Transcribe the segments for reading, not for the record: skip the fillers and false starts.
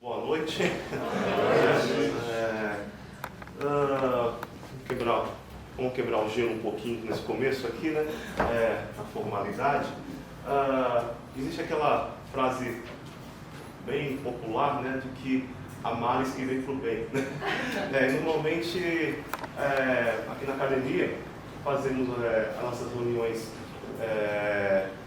Boa noite. Vamos quebrar o gelo um pouquinho nesse começo aqui, né? A formalidade. Existe aquela frase bem popular, né, de que há males que vêm para o bem. Normalmente, aqui na academia, fazemos as nossas reuniões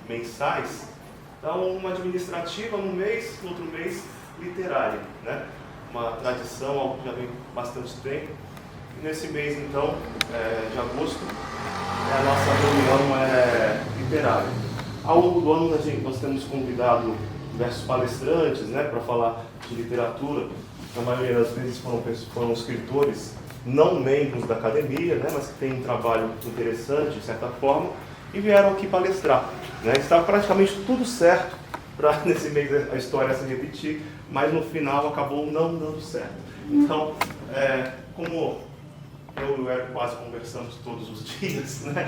mensais. Então, uma administrativa no mês, no outro mês, literária, né? Uma tradição, algo que já vem bastante tempo. E nesse mês, então, de agosto, a nossa reunião literária. Ao longo do ano, nós temos convidado diversos palestrantes, né, para falar de literatura. A maioria das vezes foram escritores não membros da academia, né, mas que têm um trabalho interessante, de certa forma, e vieram aqui palestrar. Né? Estava praticamente tudo certo para nesse mês a história se repetir, mas no final acabou não dando certo. Então, como eu e o Hélio quase conversamos todos os dias, né?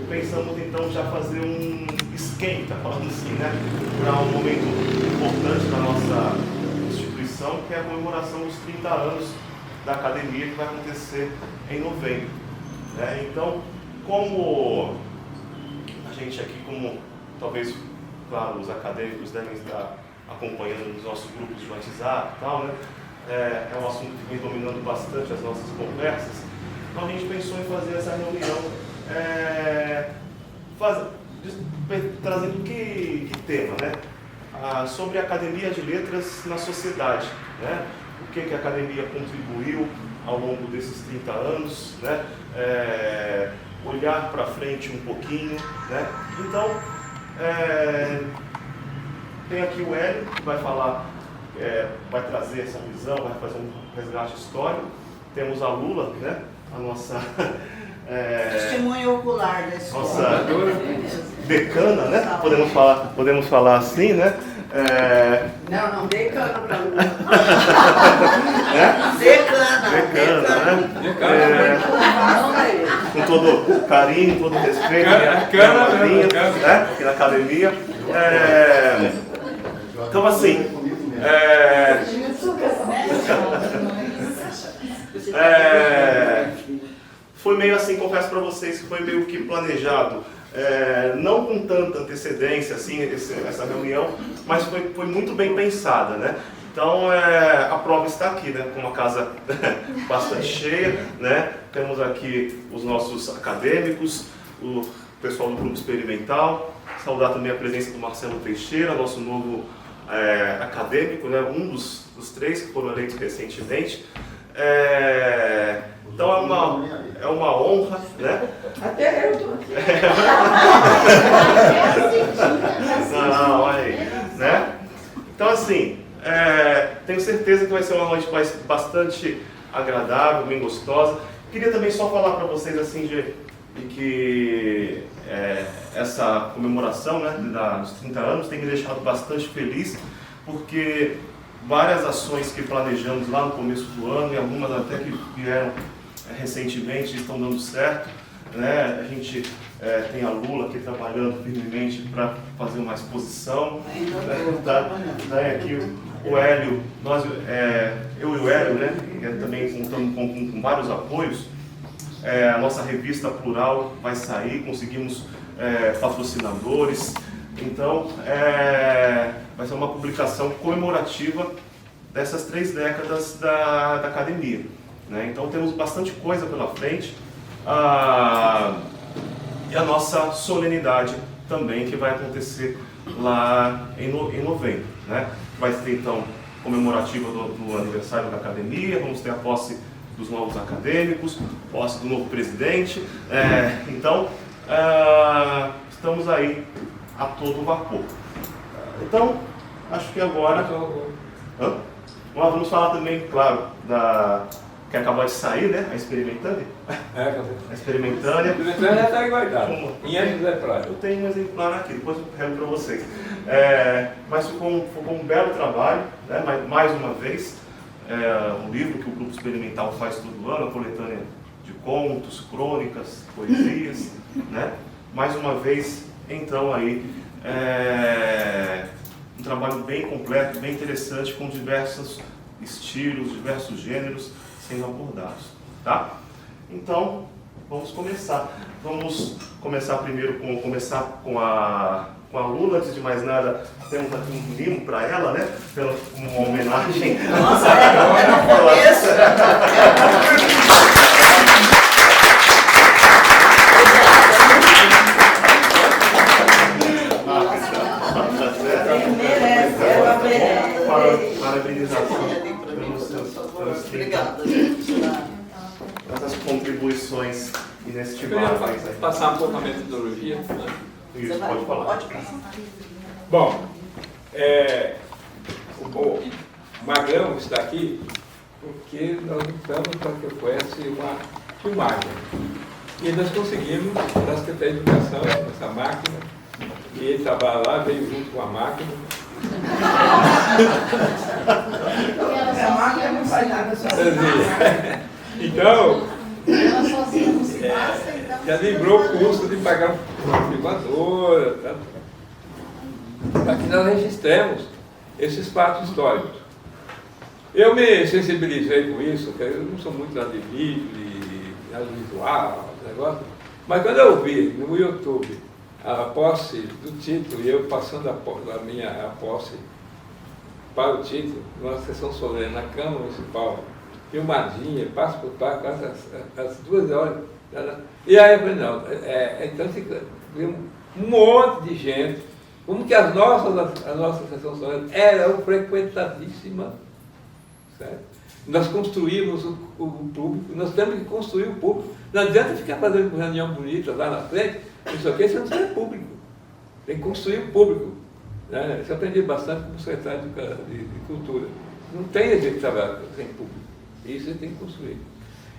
Pensamos então já fazer um esquenta, falando assim, né? Para um momento importante da nossa instituição, que é a comemoração dos 30 anos da academia, que vai acontecer em novembro. Né? Então, como a gente aqui, como talvez, claro, os acadêmicos devem estar acompanhando nos nossos grupos de WhatsApp e tal, né? É um assunto que vem dominando bastante as nossas conversas. Então a gente pensou em fazer essa reunião trazendo que tema, né? Sobre a Academia de Letras na sociedade, né? O que a academia contribuiu ao longo desses 30 anos, né? Olhar para frente um pouquinho, né? Então, tem aqui o Hélio, que vai falar, vai trazer essa visão, vai fazer um resgate histórico. Temos a Lula, né? A nossa testemunha ocular da escola. Nossa decana, né? Podemos falar assim, né? Não, decana para Lula. Decana, né? Com todo carinho, todo respeito, né? Aqui na academia. Então, assim, foi meio assim, confesso para vocês que foi meio que planejado, não com tanta antecedência assim, essa reunião, mas foi muito bem pensada, né? Então a prova está aqui, né? Com uma casa bastante cheia, né? Temos aqui os nossos acadêmicos, o pessoal do Grupo Experimental. Saudar também a presença do Marcelo Teixeira, nosso novo acadêmico, né? Um dos três que foram eleitos recentemente. Então é uma honra, né? Até eu estou aqui. Não, aí, né? Então assim, tenho certeza que vai ser uma noite bastante agradável, bem gostosa. Queria também só falar para vocês assim de que essa comemoração, né, dos 30 anos tem me deixado bastante feliz, porque várias ações que planejamos lá no começo do ano, e algumas até que vieram recentemente, estão dando certo. Né? A gente tem a Lula aqui trabalhando firmemente para fazer uma exposição. Aqui o Hélio, eu e o Hélio, né, também contando com vários apoios. A nossa revista Plural vai sair, conseguimos patrocinadores. Então, vai ser uma publicação comemorativa dessas 3 décadas da academia. Né? Então, temos bastante coisa pela frente. E a nossa solenidade também, que vai acontecer lá em novembro. Né? Vai ter, então, comemorativa do aniversário da academia, vamos ter a posse dos novos acadêmicos, posse do novo presidente. Então, estamos aí a todo vapor. Então, acho que agora... Vamos falar também, claro, que acabou de sair, né? A Experimentânia. A Experimentânia. A Experimentânia já está guardada. Em exemplar. Eu tenho um exemplar aqui, depois eu pego para vocês. Mas ficou um belo trabalho, né? Mais uma vez. Um livro que o Grupo Experimental faz todo ano, a coletânea de contos, crônicas, poesias, né? Mais uma vez, então aí, um trabalho bem completo, bem interessante, com diversos estilos, diversos gêneros sendo abordados, tá? Então, vamos começar. Vamos começar primeiro com a Lula. Antes de mais nada, temos aqui um mimo para ela, né? Pela uma homenagem. Nossa, é no começo. Merece, ela merece. Parabenização pelos Obrigada, gente. essas contribuições Eu queria inestimáveis. Aí. passar um pouco a metodologia. Né? Isso, pode falar. Pode passar. Bom, o Magrão está aqui porque nós lutamos para que houvesse uma filmagem. E nós conseguimos, na Secretaria de Educação, essa máquina, e ele trabalha lá, veio junto com a máquina. A máquina não faz nada sozinha. Então, Ela sozinha não se basta, então. já livrou o custo de pagar uma filmadora. Tá? Aqui nós registramos esses fatos históricos. Eu me sensibilizei com isso, porque eu não sou muito lá de vídeo, de audiovisual, negócio, mas quando eu vi no YouTube a posse do título e eu passando a minha posse para o título, numa sessão solene na Câmara Municipal, filmadinha, passo por passo, quase às 2 horas. E aí eu falei, não, então um monte de gente, como que a nossa sessão solene eram frequentadíssimas, certo? Nós construímos o público, nós temos que construir o público. Não adianta ficar fazendo reunião bonita lá na frente, isso aqui você não tem público. Tem que construir o público. Né? Isso eu aprendi bastante como secretário de Cultura. Não tem jeito de trabalhar sem público. Isso você tem que construir.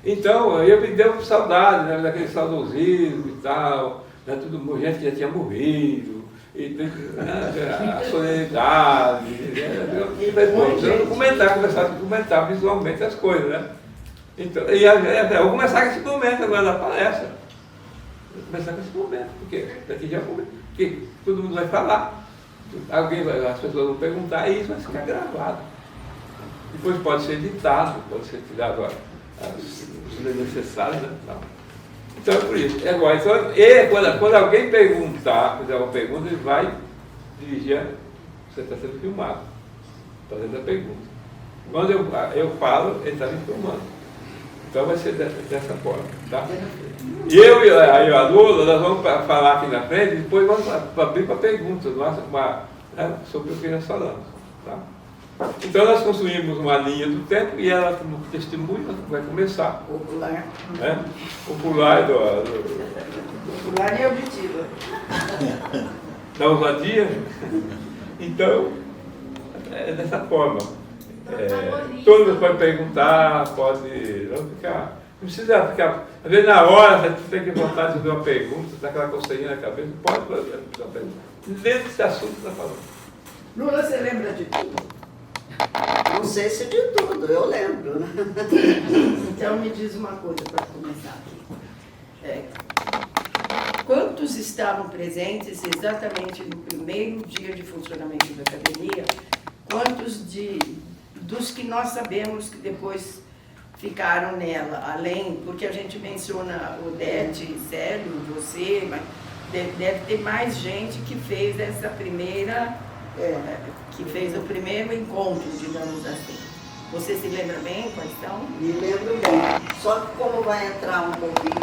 Então, eu me deu saudade, né, daquele saudosismo e tal, né, gente que já tinha morrido, e a solenidade. Começar a documentar visualmente as coisas, né? Então, eu vou começar com esse momento agora da palestra. Vou começar com esse momento, porque daqui já porque todo mundo vai falar, as pessoas vão perguntar e isso vai ficar gravado. Depois pode ser editado, pode ser tirado as necessárias, né? Então é por isso. Agora, quando alguém perguntar, fizer uma pergunta, ele vai dirigir, você está sendo filmado, fazendo a pergunta. Quando eu falo, ele está me filmando. Então vai ser dessa forma. Tá? E eu e a Lula, nós vamos falar aqui na frente, e depois vamos abrir para perguntas sobre o que nós falamos. Tá? Então nós construímos uma linha do tempo e ela, como testemunha, vai começar. Popular. Né? Popular Popular e auditiva. da ousadia. Então, é dessa forma. Todo mundo pode perguntar, pode não ficar. Não precisa ficar. Às vezes na hora você tem que vontade de fazer uma pergunta, dá aquela coceirinha na cabeça, pode fazer uma pergunta. Dentro desse assunto que está falando. Lula, você lembra de tudo? Não sei se de tudo, eu lembro, né? Então me diz uma coisa para começar aqui. Quantos estavam presentes exatamente no primeiro dia de funcionamento da academia? Quantos dos que nós sabemos que depois ficaram nela, além, porque a gente menciona Odete, Célio, você, mas deve ter mais gente que fez essa primeira, que fez o primeiro encontro, digamos assim. Você se lembra bem quais são? Me lembro bem. Só que como vai entrar um pouquinho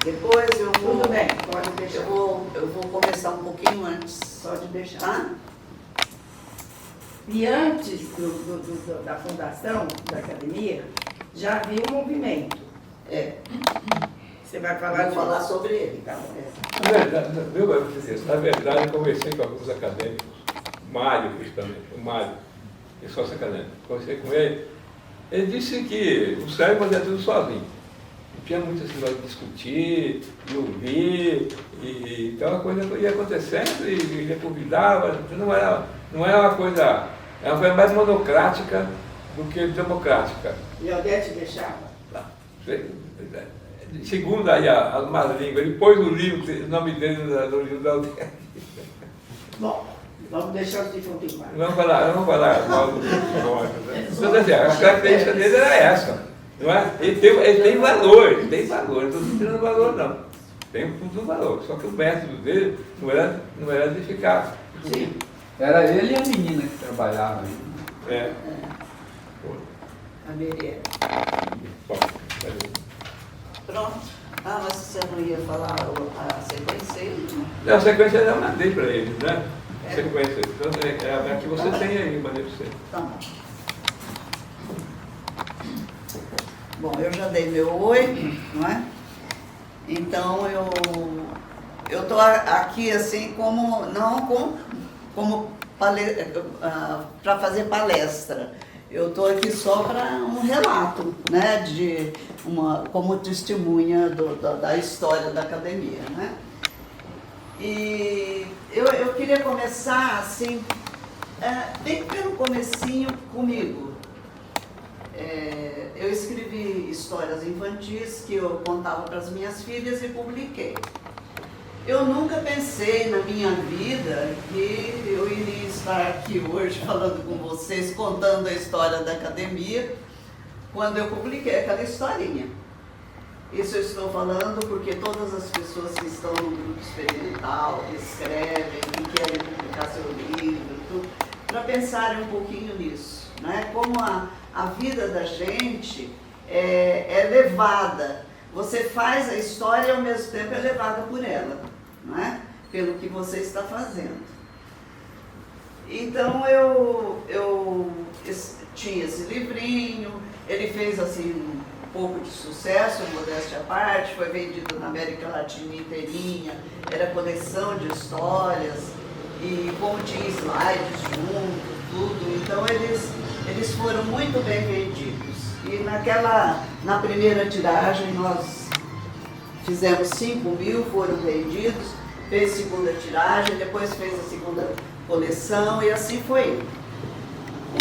depois, eu vou. Tudo bem, pode deixar. Eu vou começar um pouquinho antes. Pode deixar. Tá? E antes da fundação da academia, já havia um movimento. Você vai falar Vou falar sobre ele. Tá bom. Na verdade, eu conversei com alguns acadêmicos, o Mário, justamente, o Mário, que é sócio acadêmico. Conversei com ele, ele disse que o Sérgio fazia tudo sozinho. Não tinha muito assim de discutir, de ouvir, então a coisa ia acontecendo e ele convidava, não era uma coisa, era uma coisa mais monocrática do que democrática. E a Odete deixava? Segundo aí as más línguas, ele pôs o livro, o nome dele no livro da Odete. Bom, Vamos deixar os defuntos em paz. Vamos falar mal do morto, né? Então, assim, a característica dele era essa, não é? Ele tem valor, não estou tirando valor não. Tem um valor, só que o método dele não era edificado. Sim. Era ele e a menina que trabalhava aí. É. A Meriel. Bom, Pronto. Ah, mas você não ia falar a sequência aí? não, a sequência eu mandei para eles, né? A sequência. Então, é a que você tem aí, mandei para você. Tá bom. Bom, eu já dei meu oi, não é? Então eu estou aqui assim como para fazer palestra. Eu estou aqui só para um relato, né, como testemunha da história da academia, né? E eu queria começar assim, bem pelo comecinho comigo. Eu escrevi histórias infantis que eu contava para as minhas filhas e publiquei. Eu nunca pensei na minha vida que eu iria estar aqui hoje falando com vocês, contando a história da academia, quando eu publiquei aquela historinha. Isso eu estou falando porque todas as pessoas que estão no grupo experimental, que escrevem, que querem publicar seu livro, tudo, para pensarem um pouquinho nisso, né? Como a vida da gente é levada. Você faz a história e ao mesmo tempo é levada por ela, não é? Pelo que você está fazendo. Então eu tinha esse livrinho, ele fez assim um pouco de sucesso, modéstia à parte, foi vendido na América Latina inteirinha, era coleção de histórias, e como tinha slides junto, tudo, então eles foram muito bem vendidos. E na primeira tiragem nós fizemos 5.000, foram vendidos, fez segunda tiragem, depois fez a segunda coleção e assim foi.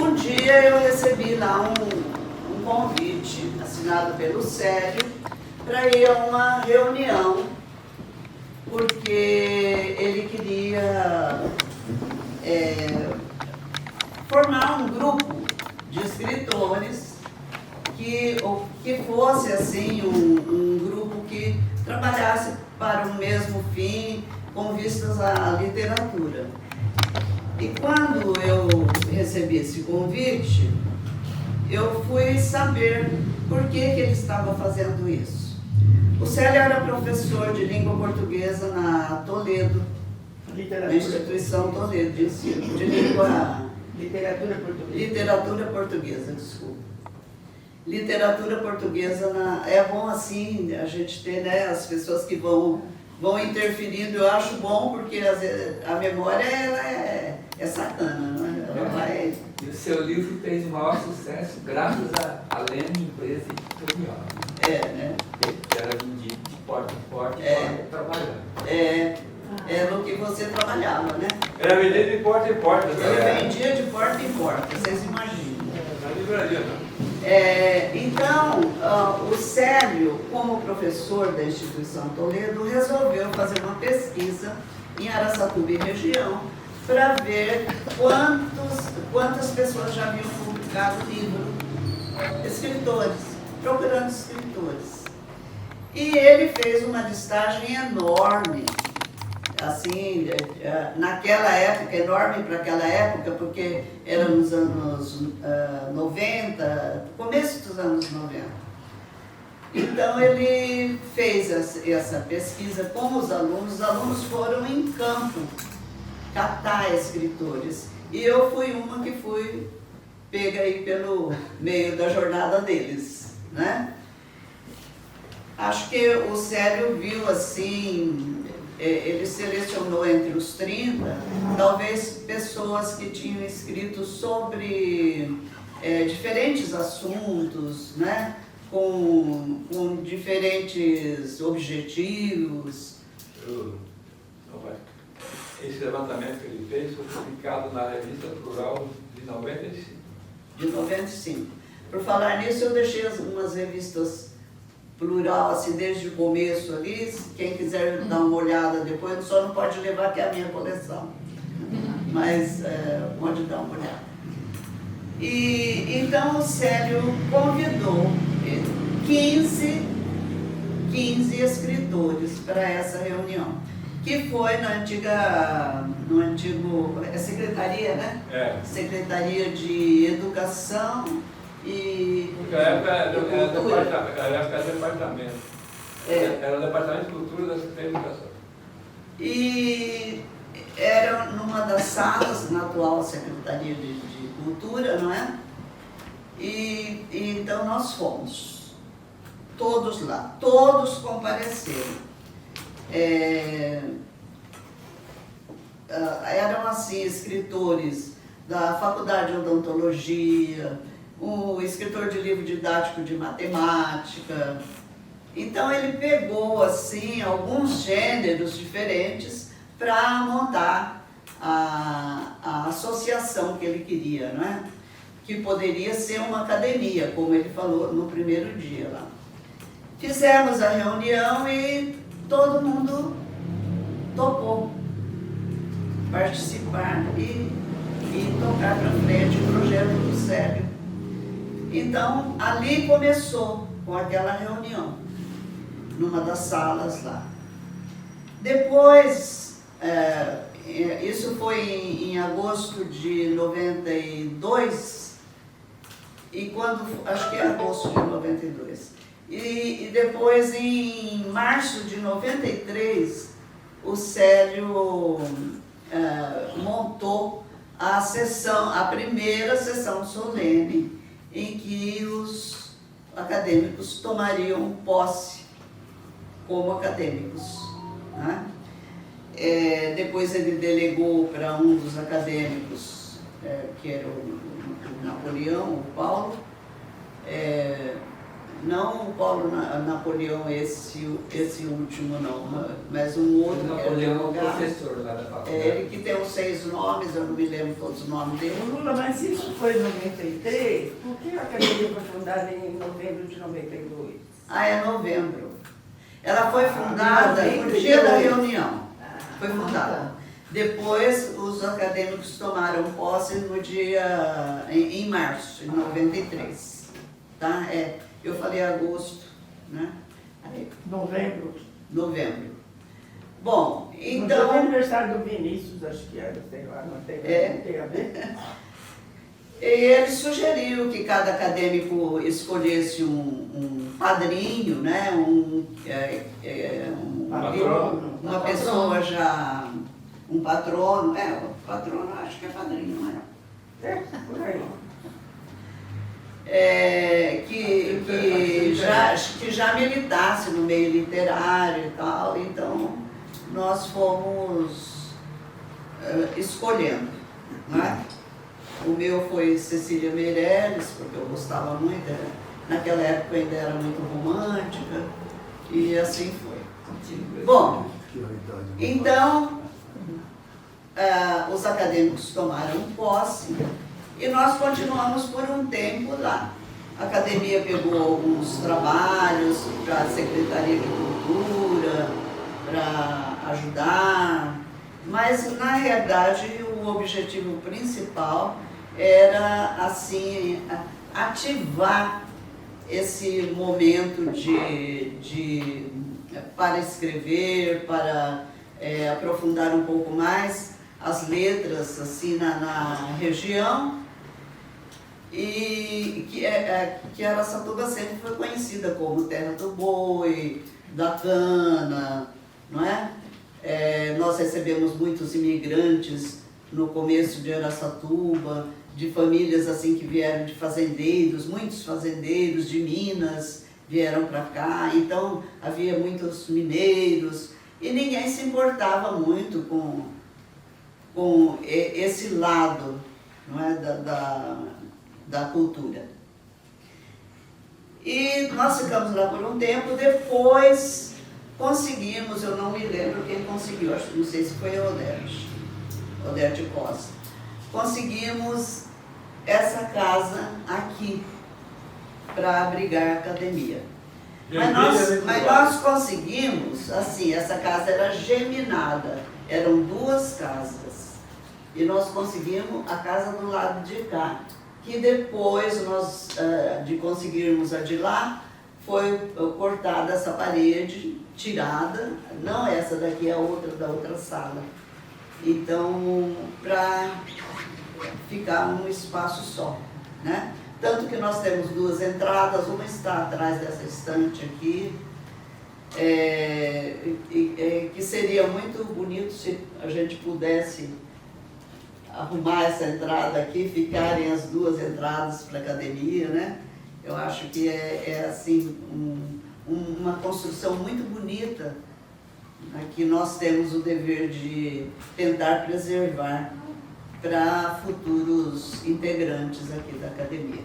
Um dia eu recebi lá um convite assinado pelo Célio para ir a uma reunião, porque ele queria formar um grupo de escritores que fosse assim um grupo que trabalhasse para o mesmo fim, com vistas à literatura. E quando eu recebi esse convite, eu fui saber por que ele estava fazendo isso. O Célio era professor de língua portuguesa na Toledo, na instituição Toledo de ensino, de literatura portuguesa, desculpa. Literatura portuguesa, é bom assim a gente ter, né, as pessoas que vão interferindo. Eu acho bom porque às vezes a memória ela é sacana, não é? Ela vai... E o seu livro fez o maior sucesso graças à Leme Empresa Editorial. né? Que era vendido de porta em porta e trabalhando. Era o que você trabalhava, né? Era vendido de porta em porta. Ele vendia de porta em porta, vocês imaginam. Na livraria, não. Então, o Célio, como professor da instituição Toledo, resolveu fazer uma pesquisa em Araçatuba e região para ver quantas pessoas já haviam publicado livro, escritores, procurando escritores. E ele fez uma listagem enorme, assim, naquela época, enorme para aquela época, porque era nos anos 90, começo dos anos 90. Então ele fez essa pesquisa com os alunos foram em campo catar escritores. E eu fui uma que fui pega aí pelo meio da jornada deles, né? Acho que o Célio viu assim, ele selecionou entre os 30, talvez pessoas que tinham escrito sobre diferentes assuntos, né? Com diferentes objetivos. Esse levantamento que ele fez foi publicado na Revista Plural de 95. De 95. Por falar nisso, eu deixei umas revistas Plural, assim, desde o começo ali. Quem quiser dar uma olhada depois, só não pode levar, que é a minha coleção. mas pode dar uma olhada. E então o Célio convidou 15 escritores para essa reunião, que foi no antigo Secretaria, né? Secretaria de Educação e Naquela época era departamento. Era o Departamento de Cultura da Secretaria de Educação. E era numa das salas, na atual Secretaria de Cultura, não é? E então nós fomos, todos lá, todos compareceram. Eram assim, escritores da Faculdade de Odontologia, um escritor de livro didático de matemática. Então ele pegou assim alguns gêneros diferentes para montar a associação que ele queria, não é? Que poderia ser uma academia, como ele falou no primeiro dia lá. Fizemos a reunião e todo mundo topou participar e tocar para frente o projeto do Célio. Então, ali começou com aquela reunião, numa das salas lá. Depois, isso foi em agosto de 92, e acho que é agosto de 92. E depois, em março de 93, o Célio montou a primeira sessão solene, em que os acadêmicos tomariam posse como acadêmicos, né? Depois ele delegou para um dos acadêmicos, que era o Napoleão, o Paulo, não o Paulo Napoleão, esse último não, mas um outro. O Napoleão é o professor lá da faculdade. Ele que tem os 6 nomes, eu não me lembro todos os nomes dele. Lula, mas isso foi em 93? Por que a academia foi fundada em novembro de 92? É novembro. Ela foi fundada no dia da reunião. Foi fundada. Depois, os acadêmicos tomaram posse no dia, em março de 93. Tá? Eu falei agosto, né? Novembro. Bom, então... No aniversário do Vinícius, acho que era, sei lá, não tem a ver. E ele sugeriu que cada acadêmico escolhesse um padrinho, né? Uma pessoa já, um patrono, o patrono acho que é padrinho, não é? Por aí. Que já militasse no meio literário e tal, então nós fomos escolhendo, né? O meu foi Cecília Meirelles, porque eu gostava muito, naquela época ainda era muito romântica, e assim foi. Bom, então os acadêmicos tomaram posse e nós continuamos por um tempo lá. A academia pegou alguns trabalhos para a Secretaria de Cultura, para ajudar, mas na realidade o objetivo principal era assim ativar esse momento para escrever, para aprofundar um pouco mais as letras assim na região, e que Araçatuba sempre foi conhecida como terra do boi, da cana, não é? Nós recebemos muitos imigrantes no começo de Araçatuba, de famílias assim que vieram de fazendeiros, muitos fazendeiros de Minas vieram para cá, então havia muitos mineiros e ninguém se importava muito com esse lado, não é, da cultura. E nós ficamos lá por um tempo, depois conseguimos, eu não me lembro quem conseguiu, não sei se foi o Odete Costa, conseguimos essa casa aqui para abrigar a academia. Mas nós conseguimos, assim, essa casa era geminada, eram 2 casas. e nós conseguimos a casa do lado de cá, que depois nós, de conseguirmos a de lá, foi cortada essa parede, tirada, não essa daqui, a outra da outra sala. Então, para ficar num espaço só, né? Tanto que nós temos duas entradas, uma está atrás dessa estante aqui, que seria muito bonito se a gente pudesse arrumar essa entrada aqui, ficarem as duas entradas para a academia, né? Eu acho que é assim, uma construção muito bonita, né, que nós temos o dever de tentar preservar para futuros integrantes aqui da academia.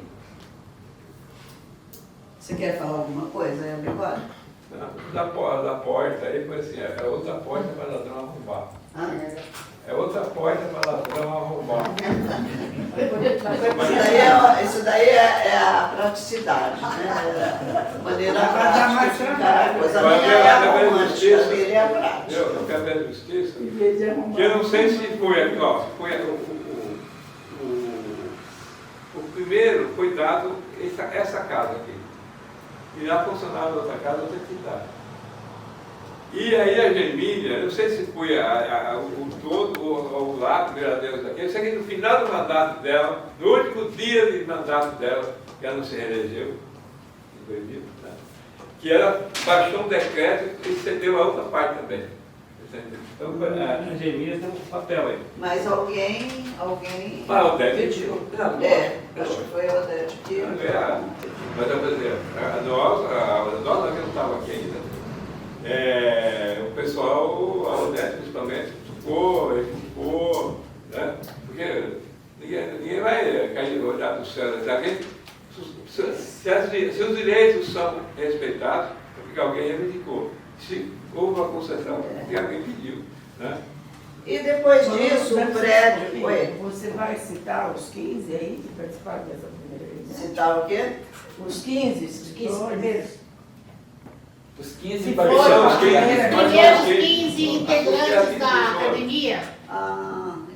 Você quer falar alguma coisa, agora? Da porta aí, foi assim, é outra porta para ladrão arrombar. É outra porta para ladrão arrombar. Isso daí é a praticidade, né? A maneira prática de ficar a coisa. A minha é a romântica, a dele é a prática. Eu quero ver a justiça, que eu não sei se foi aqui, ó, foi o primeiro foi dado essa casa aqui. E lá funcionava outra casa, outra cidade. E aí a Gemília, eu não sei se foi o todo ou o lado, Deus daqui, eu sei que no final do mandato dela, no último dia de mandato dela, que ela não se reelegeu, né? Que ela baixou um decreto e cedeu a outra parte também. Então a Gemília tem um papel aí. Mas alguém Ah, o Odete pediu. Acho que foi a Odete que... Mas eu vou dizer, a nós que não estava aqui ainda, o pessoal, a Odete principalmente, ficou, né? Porque ninguém vai cair no olhar do céu. Se os direitos são respeitados, é porque alguém reivindicou. Se houve uma concessão, porque alguém pediu, né? E depois disso, o prédio... Você vai citar os 15 aí que participaram dessa primeira reunião? Citar o quê? Os 15 primeiros. Os 15 Se participantes. for os 15, Primeiros 15 integrantes da academia.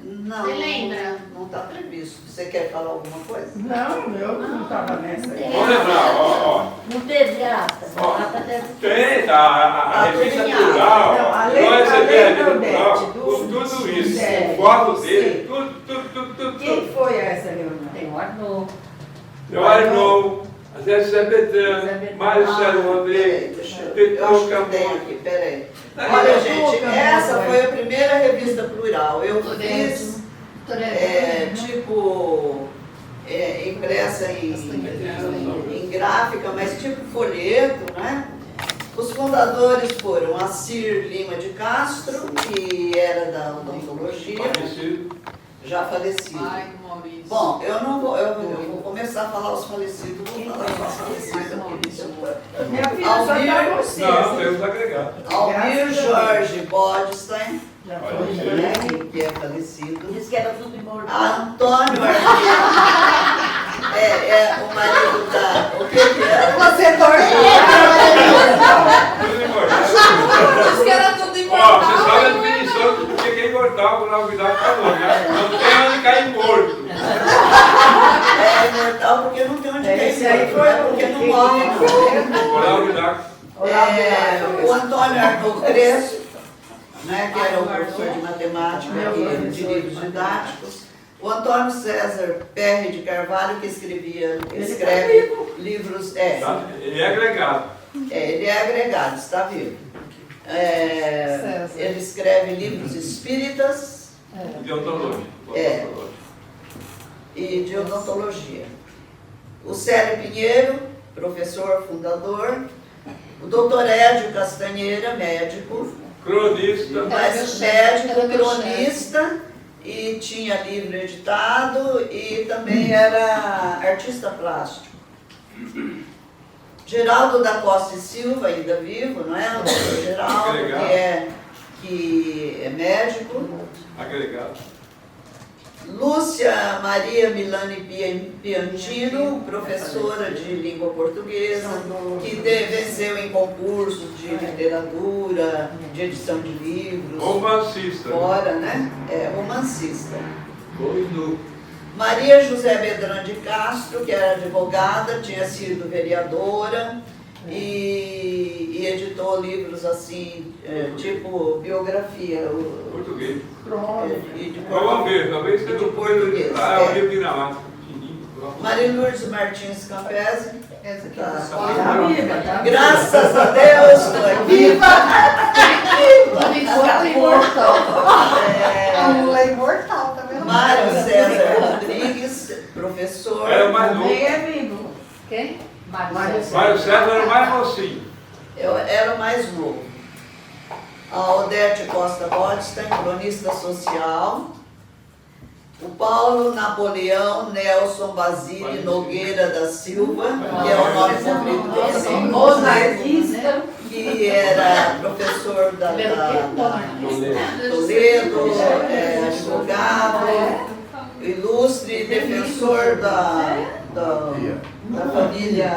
Não. Você lembra? Não está previsto. Você quer falar alguma coisa? Não, eu não estava nessa. Vamos lembrar, ó. Não teve ata. Ó, A ata deve tem, a revista Não, plural, além nós recebemos a do revista plural, Odete, com tudo isso, Zé, foto dele, sim. tudo. Quem foi essa reunião? Tem o Arnô. Eu Arnou, a Zé Betânia, Mário Célio Rodrigues, Eu acho que eu tenho aqui, peraí. Olha, gente, essa foi a primeira revista plural. Eu fiz, impressa em gráfica, mas tipo folheto, né? Os fundadores foram Assir Lima de Castro, que era da odontologia, já falecido. Ai, Maurício. Bom, eu vou começar a falar os falecidos, vou falar os falecidos aqui. Minha filha só está você. Não, temos agregado. Almir Jorge Bodstein, Já foi. que é falecido. Diz que era tudo imortal. Antônio Arqueiro, o marido da... O que é? Você torceu. Tudo imortal. Diz que era tudo Ó, imortal. você sabe a definição do que é imortal, quando a novidade falou, né? Não tem onde cair morto. É imortal porque não tem onde Esse cair, aí foi porque não morre. Quando a novidade. O Antônio Arthur Crespo, né, que era o professor de matemática e de livros didáticos. O Antônio César Perry de Carvalho, que escreve livros... Ele é agregado. Ele é agregado, está vivo. Ele escreve livros espíritas De odontologia. e de odontologia. O Célio Pinheiro, professor fundador. O doutor Édio Castanheira, médico. Cronista. Mas médico, cronista, e tinha livro editado e também era artista plástico. Geraldo da Costa e Silva, ainda vivo, não é? O doutor Geraldo, que é médico. Agregado. Lúcia Maria Milani Piantino, professora de língua portuguesa, que venceu em concursos de literatura, de edição de livros. Romancista. Fora, né? É, romancista. Pois no. Maria José Bedran de Castro, que era advogada, tinha sido vereadora e editou livros assim, tipo biografia. Português. E de Vamos ver, talvez seja de português. Ah, eu ia virar lá. Maria Lourdes Martins Campese. Tá viva, tá? Graças a Deus, estou aqui. Lula é imortal, tá vendo? Mário César Rodrigues, professor. Era o mais novo. Também é vivo. Quem? Mário Mário César era o mais mocinho. Eu era o mais novo. A Odete Costa Gottstein, cronista social. O Paulo Napoleão Nelson Basile Nogueira da Silva, que é o nome comprido dele, Monarquista. que era professor da Toledo, advogado, ilustre defensor da família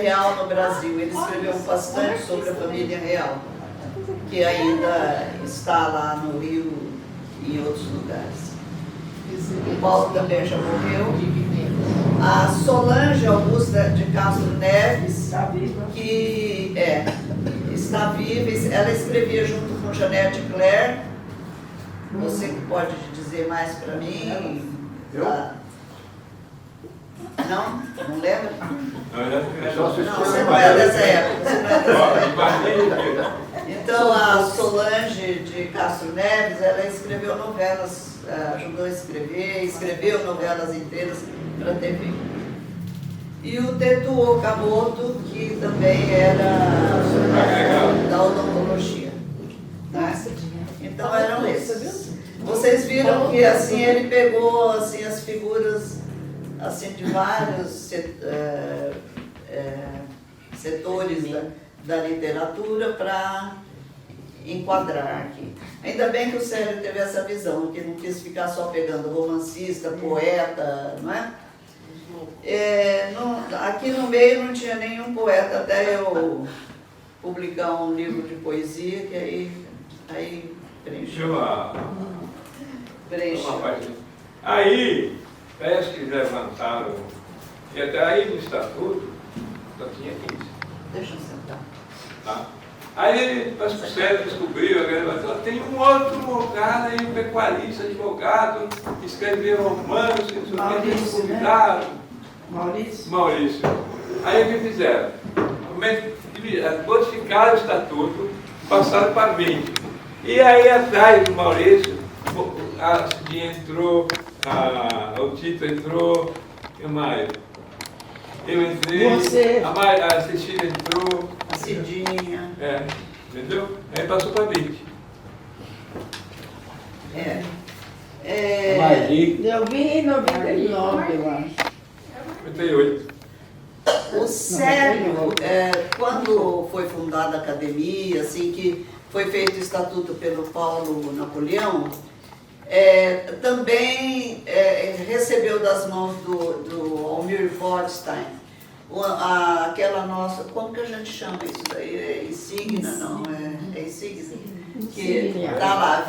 real no Brasil. Ele escreveu bastante sobre a família real, que ainda está lá no Rio e em outros lugares. O Paulo também já morreu. A Solange Augusta de Castro Neves, Está viva. que está viva, ela escrevia junto com Janete Claire. Você que pode dizer mais para mim? Eu? Não? Não lembra? Não, Não, você não é dessa época. Você não é dessa época. Então, a Solange de Castro Neves, ela escreveu novelas, ajudou a escrever, escreveu novelas inteiras para a TV. E o Tetu Okamoto, que também era da odontologia. Né? Então, eram esses. Vocês viram que assim ele pegou assim, as figuras assim, de vários setores da literatura para enquadrar aqui. Ainda bem que o Célio teve essa visão, que não quis ficar só pegando romancista, poeta, não é? Aqui no meio não tinha nenhum poeta, até eu publicar um livro de poesia, que aí preencheu. Aí, parece que levantaram, e até aí no estatuto só tinha 15. Deixa eu sentar. Tá? Aí, parece que o Célio descobriu, tem um outro cara aí, um pecuarista, advogado, que escreveu romances, que não sei o que, eles convidaram. Maurício. Aí o que fizeram? Modificaram o estatuto, passaram para 20. E aí atrás do Maurício, a Cidinha entrou, o Tito entrou, e o Mário. Eu entrei, Você. a Cecília entrou. A Cidinha. Entendeu? Aí passou para 20. Eu vim em 99, eu acho. 98. O Célio, quando foi fundada a academia, assim que foi feito o estatuto pelo Paulo Napoleão, também recebeu das mãos do Almir Gottstein aquela nossa, como que a gente chama isso daí? É insígnia, não? É insígnia? Que está lá,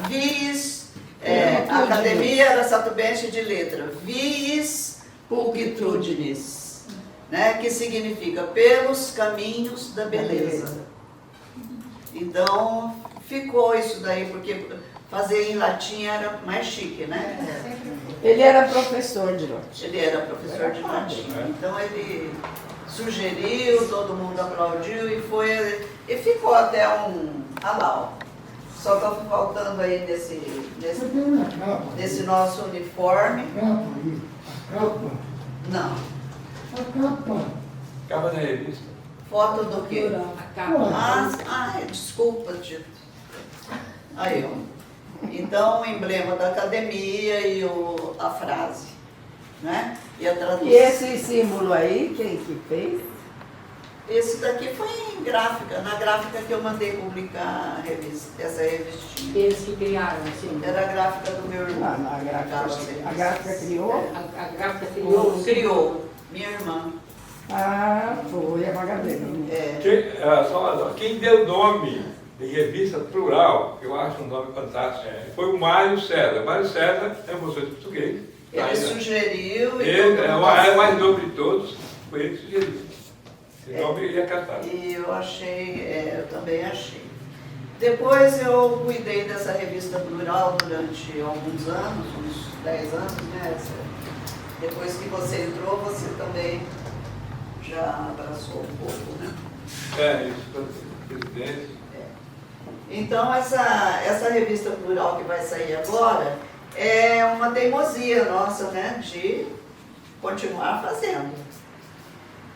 a academia era satubense de letra, vis pulchritudinis, né? Que significa pelos caminhos da beleza. Então, ficou isso daí, porque fazer em latim era mais chique, né? Ele era professor de latim. Ele era professor de latim. Então, ele sugeriu, todo mundo aplaudiu e ficou até um alau. Só está faltando aí nesse nosso uniforme. Não. Acaba na revista. Foto do quê? Desculpa, Tito. Aí, ó. Então, o emblema da academia e a frase, né? E a tradução. E esse símbolo aí, quem que fez? Esse daqui foi em gráfica, na gráfica que eu mandei publicar essa revistinha. Eles que criaram, assim. Era a gráfica do meu irmão. A gráfica criou? A gráfica criou. Criou, minha irmã. Ah, foi a Magdalena. Quem deu nome de revista plural, que eu acho um nome fantástico, foi o Mário César. Mário César é um professor de português. Ele sugeriu e Ele é o mais novo de todos, foi ele que sugeriu. Esse nome ia catar. E eu achei, eu também achei. Depois eu cuidei dessa revista plural durante alguns anos, uns 10 anos, né? Depois que você entrou, você também já abraçou um pouco, né? Isso, presidente. Então, essa revista plural que vai sair agora é uma teimosia nossa, né? De continuar fazendo.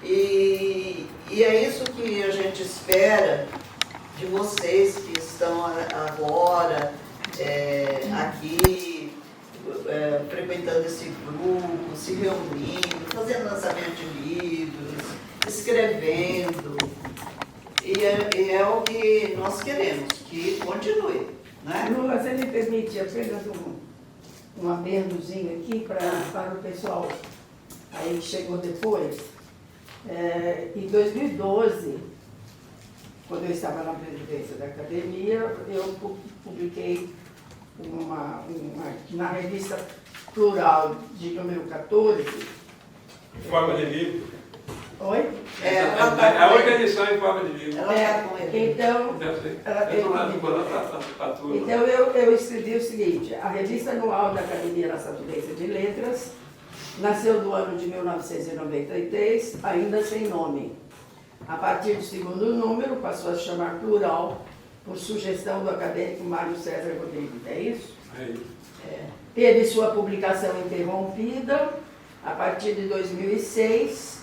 E é isso que a gente espera de vocês que estão agora aqui, frequentando esse grupo, se reunindo, fazendo lançamento de livros, escrevendo. E é o que nós queremos, que continue, né? Lula, você me permite apenas um adendozinho aqui para o pessoal aí que chegou depois. Em 2012, quando eu estava na presidência da academia, eu publiquei na revista Plural de número 14. Em forma de livro. Oi? A única edição em forma de livro. Ela está com ele. Então, ela tem então eu escrevi o seguinte: a revista anual da Academia Nacional de Letras nasceu no ano de 1993, ainda sem nome. A partir do segundo número, passou a se chamar Plural, por sugestão do acadêmico Mário César Rodrigues. É isso? É isso. Teve sua publicação interrompida a partir de 2006,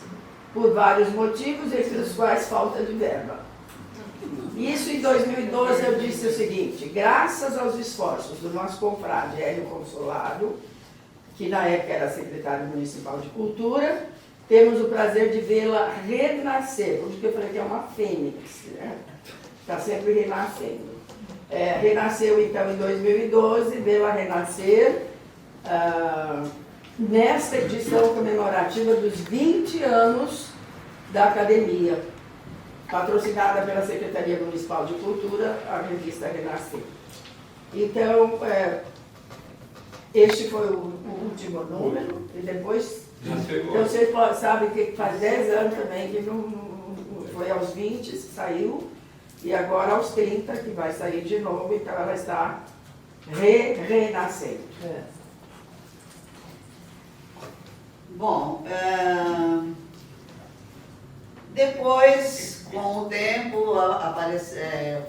por vários motivos, entre os quais falta de verba. Isso em 2012 eu disse o seguinte: graças aos esforços do nosso confrade Hélio Consolado, que na época era secretário municipal de cultura, temos o prazer de vê-la renascer, por isso que eu falei que é uma fênix, né? Está sempre renascendo. Renasceu então em 2012, vê-la renascer nesta edição comemorativa dos 20 anos da Academia, patrocinada pela Secretaria Municipal de Cultura, a revista Renascer. Então, este foi o último número, e depois, então você sabe que faz 10 anos também, que não foi aos 20 que saiu, e agora aos 30 que vai sair de novo, então ela está renascendo. Bom, depois, com o tempo,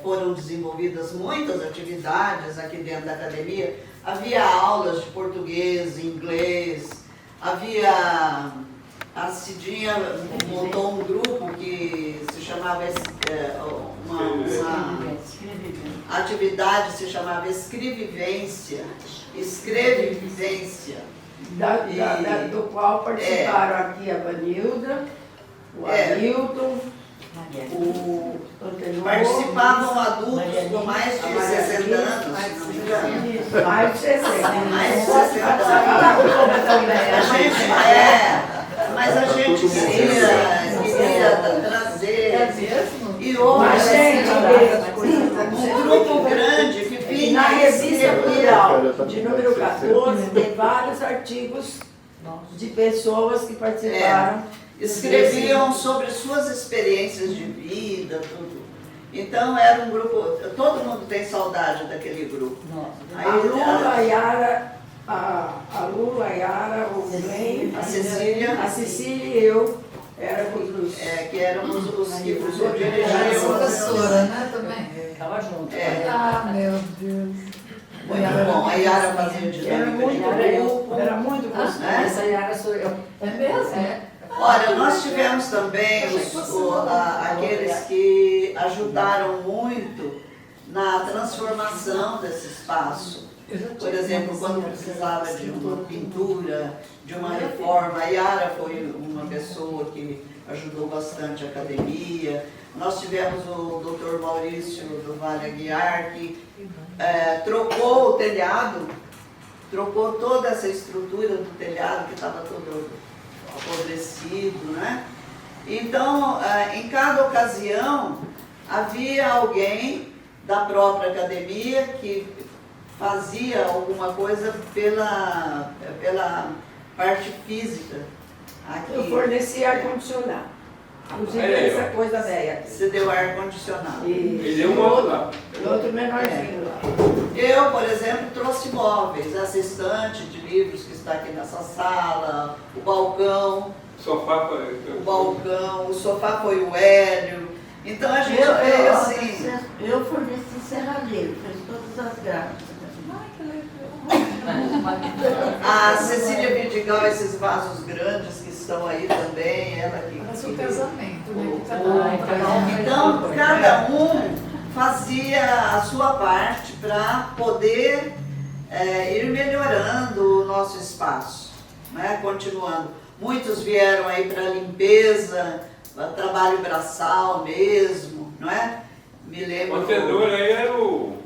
foram desenvolvidas muitas atividades aqui dentro da academia. Havia aulas de português, inglês, a Cidinha montou um grupo que se chamava, uma atividade se chamava Escrevivência. Do qual participaram aqui a Vanilda, o Hamilton, o Antenor. Participavam adultos com mais de 60 anos. Mais de 60. Mais de 60 anos. Mas a gente queria trazer. E hoje, um grupo grande que vinha. Na revista Plural, de número 14, tem vários artigos de pessoas que participaram. Escreviam sobre suas experiências de vida, tudo. Então era um grupo, todo mundo tem saudade daquele grupo. A Lula, a Yara, o Glenn, a Cecília e eu éramos os... que éramos os que Era dirigiam. professora, né, também? Estava junto. Ah, meu Deus. Muito bom, a Yara fazia dinâmica de grupo. Era muito gostoso. Essa Yara sou eu. É mesmo? Olha, nós tivemos também aqueles que ajudaram muito na transformação desse espaço. Por exemplo, quando precisava de uma pintura, de uma reforma, a Yara foi uma pessoa que ajudou bastante a academia. Nós tivemos o Dr. Maurício do Vale Aguiar, que trocou o telhado, trocou toda essa estrutura do telhado que estava todo apodrecido, né? Então, em cada ocasião, havia alguém da própria academia que fazia alguma coisa pela parte física. Aqui. Eu forneci ar-condicionado. Inclusive essa coisa velha aqui. Você deu ar-condicionado. E deu um outro lá. E outro menorzinho lá. Eu, por exemplo, trouxe móveis, essa estante de livros que está aqui nessa sala, o balcão, Sofá foi. o sofá foi o Hélio. Então a gente veio assim. Eu forneci serralheiro, fez todas as grades. A Cecília Vidigal, esses vasos grandes que estão aí também, ela que. Mas o casamento, né? Que tá Então, cada um fazia a sua parte para poder ir melhorando o nosso espaço, né? Continuando. Muitos vieram aí para limpeza, trabalho braçal mesmo, não é? Me lembro. O Antenor aí era eu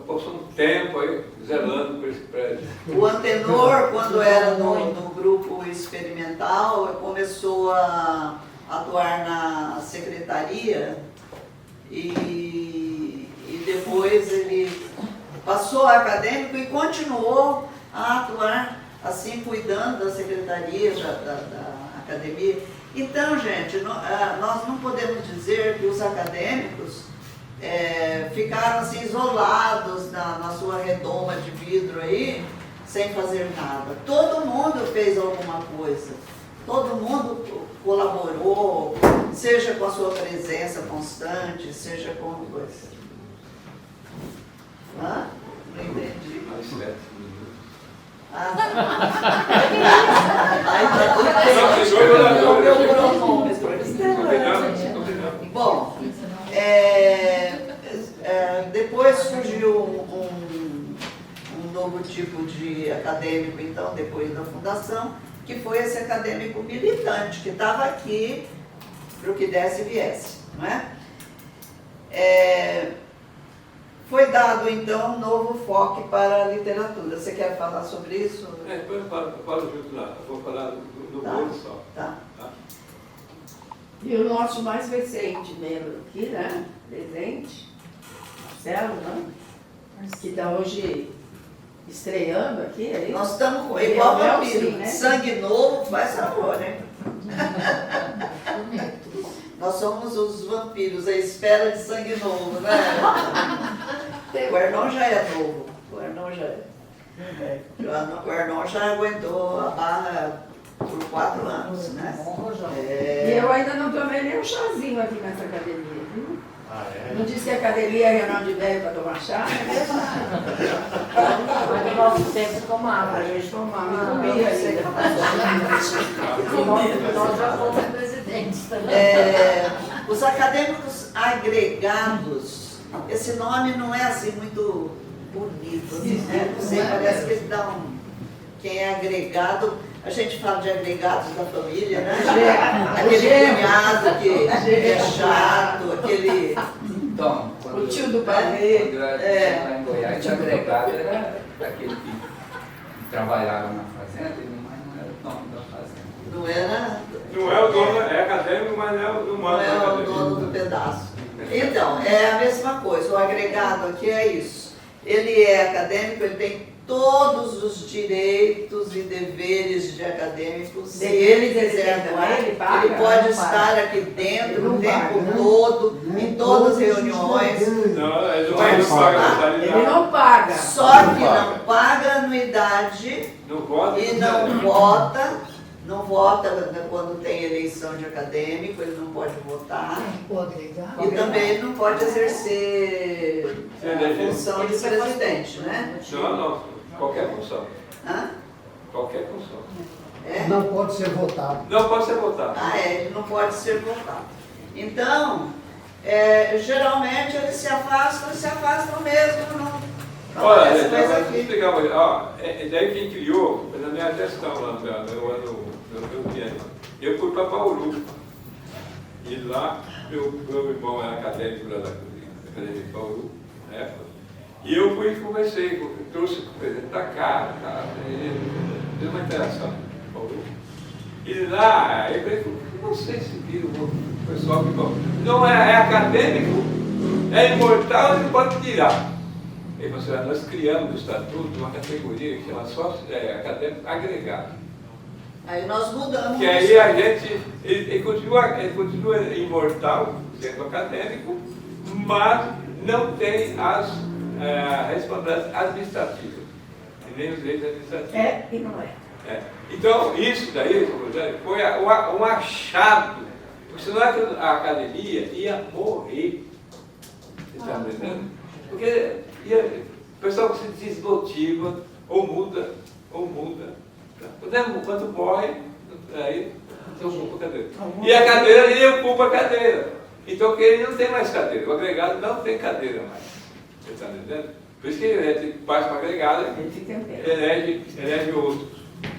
passou um tempo aí zelando por esse prédio. O Antenor, quando era no grupo experimental, começou a atuar na secretaria e depois ele passou a acadêmico e continuou a atuar assim, cuidando da secretaria, da academia. Então, gente, nós não podemos dizer que os acadêmicos ficaram assim isolados na sua redoma de vidro aí, sem fazer nada. Todo mundo fez alguma coisa, todo mundo colaborou, seja com a sua presença constante, seja com coisa. Hã? Não entendi. Ah, bom, depois surgiu um novo tipo de acadêmico, então, depois da fundação, que foi esse acadêmico militante, que estava aqui para o que desse e viesse, não é? Foi dado, então, um novo foco para a literatura. Você quer falar sobre isso? Depois eu falo junto lá. Eu vou falar do Tá. bolo só. Tá. E o nosso mais recente membro aqui, né? Presente, Marcelo, né? Que está hoje estreando aqui, é isso? Nós estamos com Ele igual é o vampiro, sim, né? sangue novo, faz sabor, né? Nós somos os vampiros, a espera de sangue novo, né? O Arnon já é novo, o Arnon já é. O Arnon já aguentou a barra por 4 anos, né? E eu ainda não tomei nem um chazinho aqui nessa academia, viu? Ah, é? Não disse que a academia é reunião de velho para tomar chá, não é verdade. Mas no nosso tempo tomava. A gente tomava e comia ainda. Nós já fomos presidentes também. Os acadêmicos agregados, esse nome não é assim muito bonito, né? Não sei, parece que ele dá um... Quem é agregado, a gente fala de agregados da família, né? Aquele cunhado que é chato, aquele... Então, quando O tio do quando pavê. eu era lá em Goiás, o agregado era aquele que trabalhava na fazenda, mas não era o dono da fazenda. Não era... Não é o dono, é acadêmico, mas não é o Não mano da é o academia. dono do pedaço. Então, é a mesma coisa, o agregado aqui é isso. Ele é acadêmico, ele tem todos os direitos e deveres de acadêmico. Se ele quiser atuar, ele paga, ele pode não estar paga. aqui dentro Não o tempo paga, né? todo, em todas as reuniões. Não, ele não paga Ele mensalidade. não paga. Só que não paga anuidade Não vota. e não vota. Não vota quando tem eleição de acadêmico, ele não pode votar. E também ele não pode exercer a função de presidente, né? Não, qualquer função. Hã? Qualquer função. É? Não pode ser votado. Não pode ser votado. Ah, ele não pode ser votado. Então, geralmente eles se afastam mesmo, não Olha, acontece gente, coisa eu vou aqui. explicar uma coisa. Daí quem criou, foi na minha gestão lá no meu piano. Eu fui para Bauru. E lá, meu irmão era acadêmico da Academia de Bauru, na época. E eu fui e conversei, trouxe o presidente para cá, deu uma interação em Bauru. E lá, eu falei, vocês se viram, o pessoal que não é acadêmico, é imortal e não pode tirar. Ele falou assim, nós criamos no estatuto uma categoria que chama sócio acadêmico agregado. Aí nós mudamos. Que aí a gente, ele continua imortal, sendo acadêmico, mas não tem as responsabilidades administrativas, e nem os direitos administrativos. É e não é. Então, isso daí, foi um achado, porque senão a academia ia morrer. Você está entendendo? Porque o pessoal se desmotiva, ou muda. Tá? Quando morre, aí você ocupa a cadeira. E a cadeira, ele ocupa a cadeira. Então, porque ele não tem mais cadeira. O agregado não tem cadeira mais. Você está entendendo? Por isso que ele passa para o agregado e elege outros.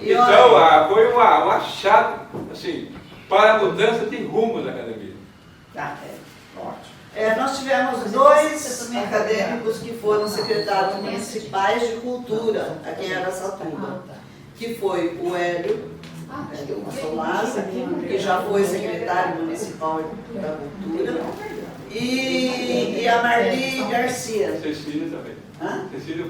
Então, foi um achado, assim, para a mudança de rumo da academia. Tá, ótimo. Nós tivemos 2 acadêmicos que foram secretários municipais de cultura aqui em Araçatuba, que foi o Hélio Solasa, que já foi secretário municipal da cultura, e a Marli Garcia. Cecília também. Hã?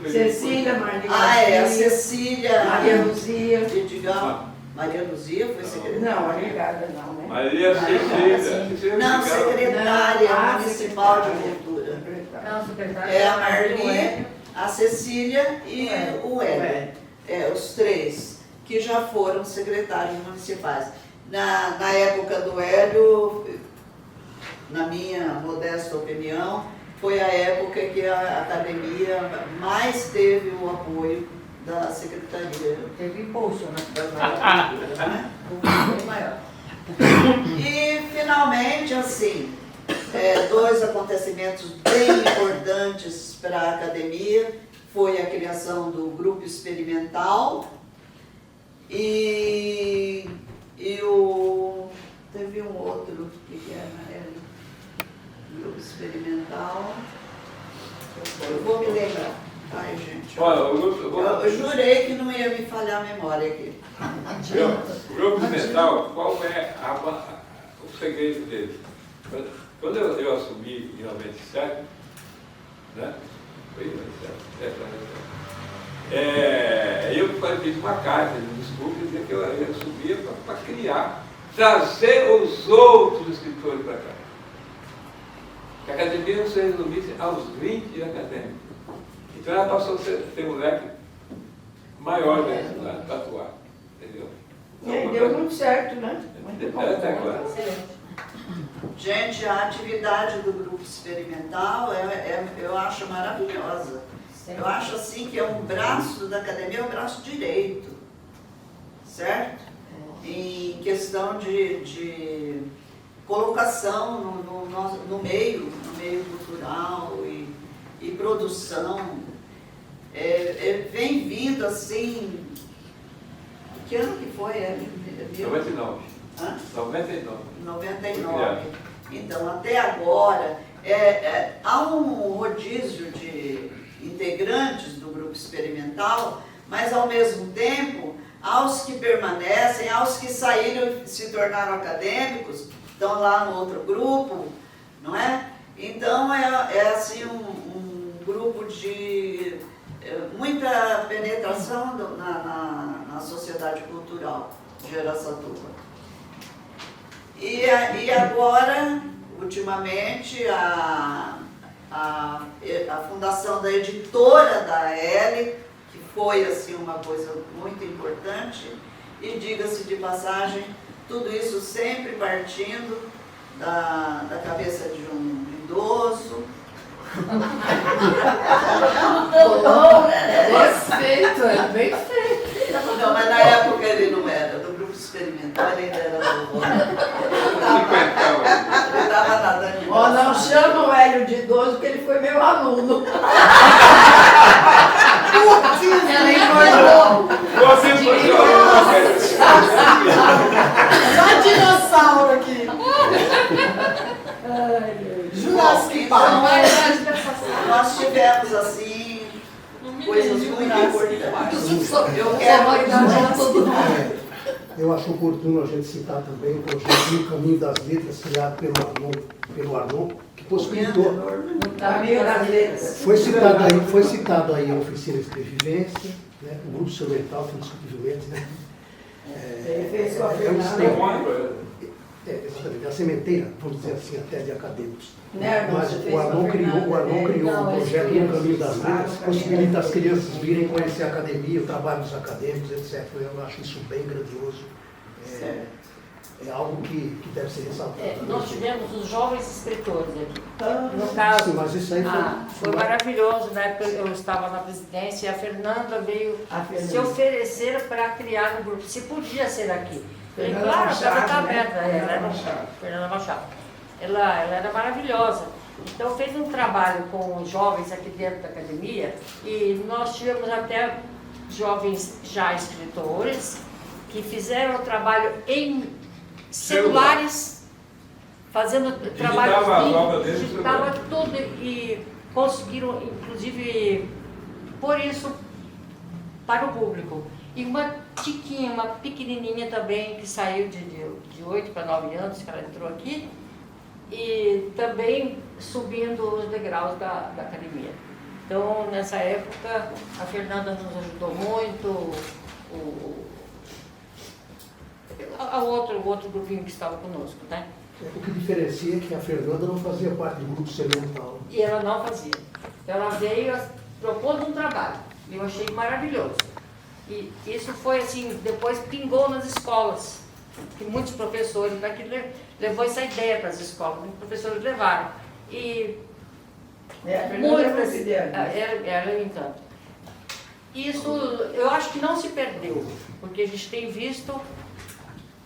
Cecília, Marli a Cecília Maria Luzia. Vidigal. Maria Luzia foi secretária. Não, agregada não, né? Maria Cecília. Não, secretária municipal de cultura. Não, secretária. É a Marli, a Cecília e o Hélio. Os 3 que já foram secretários municipais. Na época do Hélio, na minha modesta opinião, foi a época que a academia mais teve o apoio da secretaria. Teve impulso, né? Né? Foi maior. E, finalmente, assim, 2 acontecimentos bem importantes para a academia foi a criação do grupo experimental e teve um outro que era grupo experimental. Eu vou me lembrar. Ai, gente. Olha, eu jurei que não ia me falhar a memória aqui. O grupo experimental, qual é o segredo dele? Quando eu assumi em 97, né? Foi em 97. Eu fiz uma carta de desculpa e dizia que eu assumia para criar, trazer os outros escritores para cá. Que a academia não se resumisse aos 20 acadêmicos. Então ela passou a ter um leque maior dentro para atuar. Entendeu? E aí deu muito certo, né? Muito bom. Gente, a atividade do grupo experimental eu acho maravilhosa. Eu acho assim que é um braço da academia, é um braço direito, certo? Em questão de colocação no meio cultural e produção. Vem vindo assim. Que ano que foi? 99. Hã? 99. 99. Então, até agora, há um rodízio de integrantes do grupo experimental, mas, ao mesmo tempo, aos que permanecem, aos que saíram e se tornaram acadêmicos, estão lá no outro grupo, não é? Então, assim, um grupo de muita penetração na sociedade cultural de Araçatuba. E agora, ultimamente, a fundação da editora da L, que foi assim, uma coisa muito importante, e diga-se de passagem, tudo isso sempre partindo da cabeça de um idoso. Feito, é bem feito. Não, mas na época ele não era, do grupo experimental, ele ainda era do Ele estava nadando em Ó, não chama o Hélio de idoso, porque ele foi meu aluno. Ela engordou. Você foi Só dinossauro aqui. Eu quero. Eu acho oportuno a gente citar também o projeto No Caminho das Letras, criado pelo Arnon, que possibilitou. No caminho das letras. Foi citado aí a oficina de escrevivência, né, o grupo instrumental, indiscutivelmente, né? Ele fez com a Exatamente, a sementeira, vamos dizer assim, até de acadêmicos. Né, Mas o Arnon criou um projeto No Caminho das Letras, possibilita as crianças virem conhecer a academia, o trabalho dos acadêmicos, etc. Eu acho isso bem grandioso. É algo que deve ser ressaltado. Nós tivemos os jovens escritores aqui. No caso, Sim, mas isso aí foi maravilhoso, né? Eu estava na presidência e a Fernanda veio se oferecer para criar um grupo. Se podia ser aqui. Falei, claro, ela está aberta. Fernanda Machado. Ela era maravilhosa. Então fez um trabalho com os jovens aqui dentro da academia e nós tivemos até jovens já escritores que fizeram o trabalho em celulares, fazendo trabalho, digitava tudo e conseguiram, inclusive, pôr isso para o público. E uma tiquinha, uma pequenininha também, que saiu de 8 para 9 anos, que ela entrou aqui, e também subindo os degraus da academia. Então, nessa época, a Fernanda nos ajudou muito, o outro grupinho que estava conosco, né? O que diferencia é que a Fernanda não fazia parte do grupo semental. E ela não fazia. Ela veio, propôs um trabalho, e eu achei maravilhoso. E isso foi assim, depois pingou nas escolas, que muitos professores daqui levou essa ideia para as escolas, muitos professores levaram. E a Fernanda é presidente. Ela é encanto. Isso eu acho que não se perdeu, porque a gente tem visto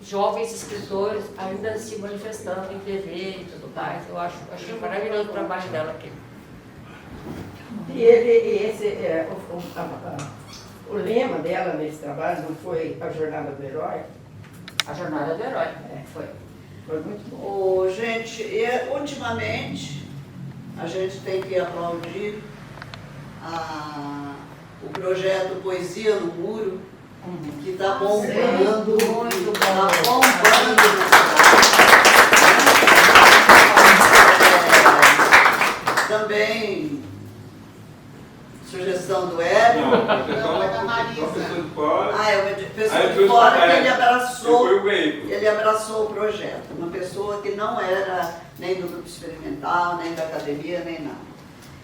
jovens escritores ainda se manifestando em TV e tudo mais. Eu achei maravilhoso o trabalho dela aqui. E o lema dela nesse trabalho não foi a Jornada do Herói? A Jornada do Herói, foi. Foi muito bom. Gente, ultimamente a gente tem que aplaudir o projeto Poesia no Muro, que está bombando, está bombando. Também sugestão do Hélio. Não, é da Marisa. Professor de fora. É o professor de fora que ele abraçou o projeto. Uma pessoa que não era nem do grupo experimental, nem da academia, nem nada.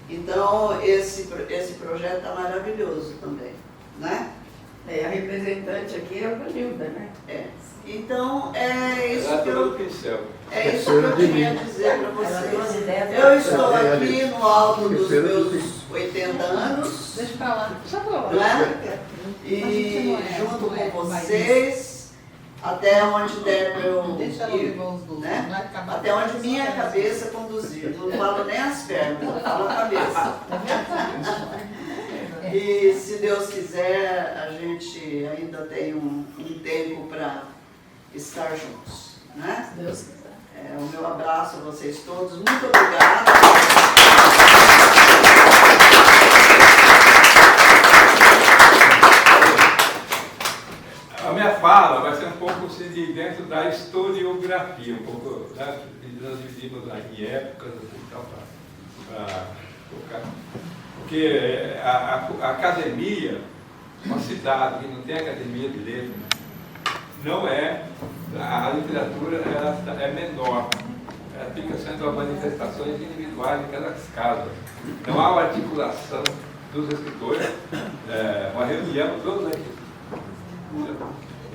Então, esse projeto está maravilhoso também, né? A representante aqui é a Vanilda, né? Então, é isso que eu tinha a dizer para vocês. Eu estou aqui no alto dos meus 80 anos, Deixa eu falar. né? E junto com vocês, até onde der para eu ir, né? Até onde minha cabeça conduzir. Não falo nem as pernas, eu falo a cabeça. E se Deus quiser, a gente ainda tem um tempo para estar juntos, né? Se Deus quiser. O meu abraço a vocês todos. Muito obrigada. A minha fala vai ser um pouco de dentro da historiografia, um pouco, né? Nós dividimos em épocas e tal, para colocar. Porque a academia, uma cidade que não tem academia de letras, não é, a literatura ela é menor, ela fica sendo manifestações individuais em cada casa. Não há uma articulação dos escritores, uma reunião toda aqui.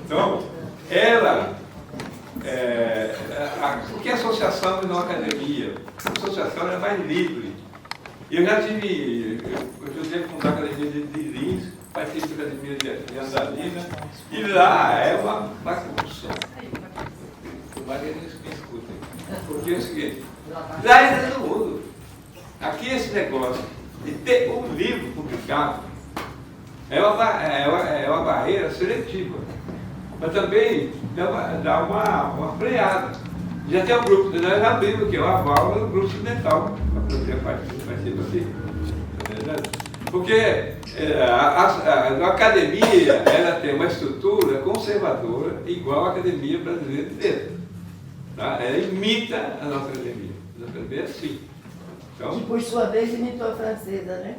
Então, o que é associação e não academia? A associação é mais livre. Eu já tive fundar a academia de Lins, participei da academia de Andalina, e lá é uma bagunça. O Maria não me escuta. Porque é o seguinte, lá é todo mundo. Aqui esse negócio de ter um livro publicado é uma barreira seletiva, mas também dá uma freada. Já tem um grupo, nós abrimos aqui, uma válvula do grupo experimental, para poder participar assim. Porque a academia ela tem uma estrutura conservadora igual à Academia Brasileira de Letras. Tá? Ela imita a nossa academia. A nossa academia é assim. Então, Que por sua vez imitou a francesa, né?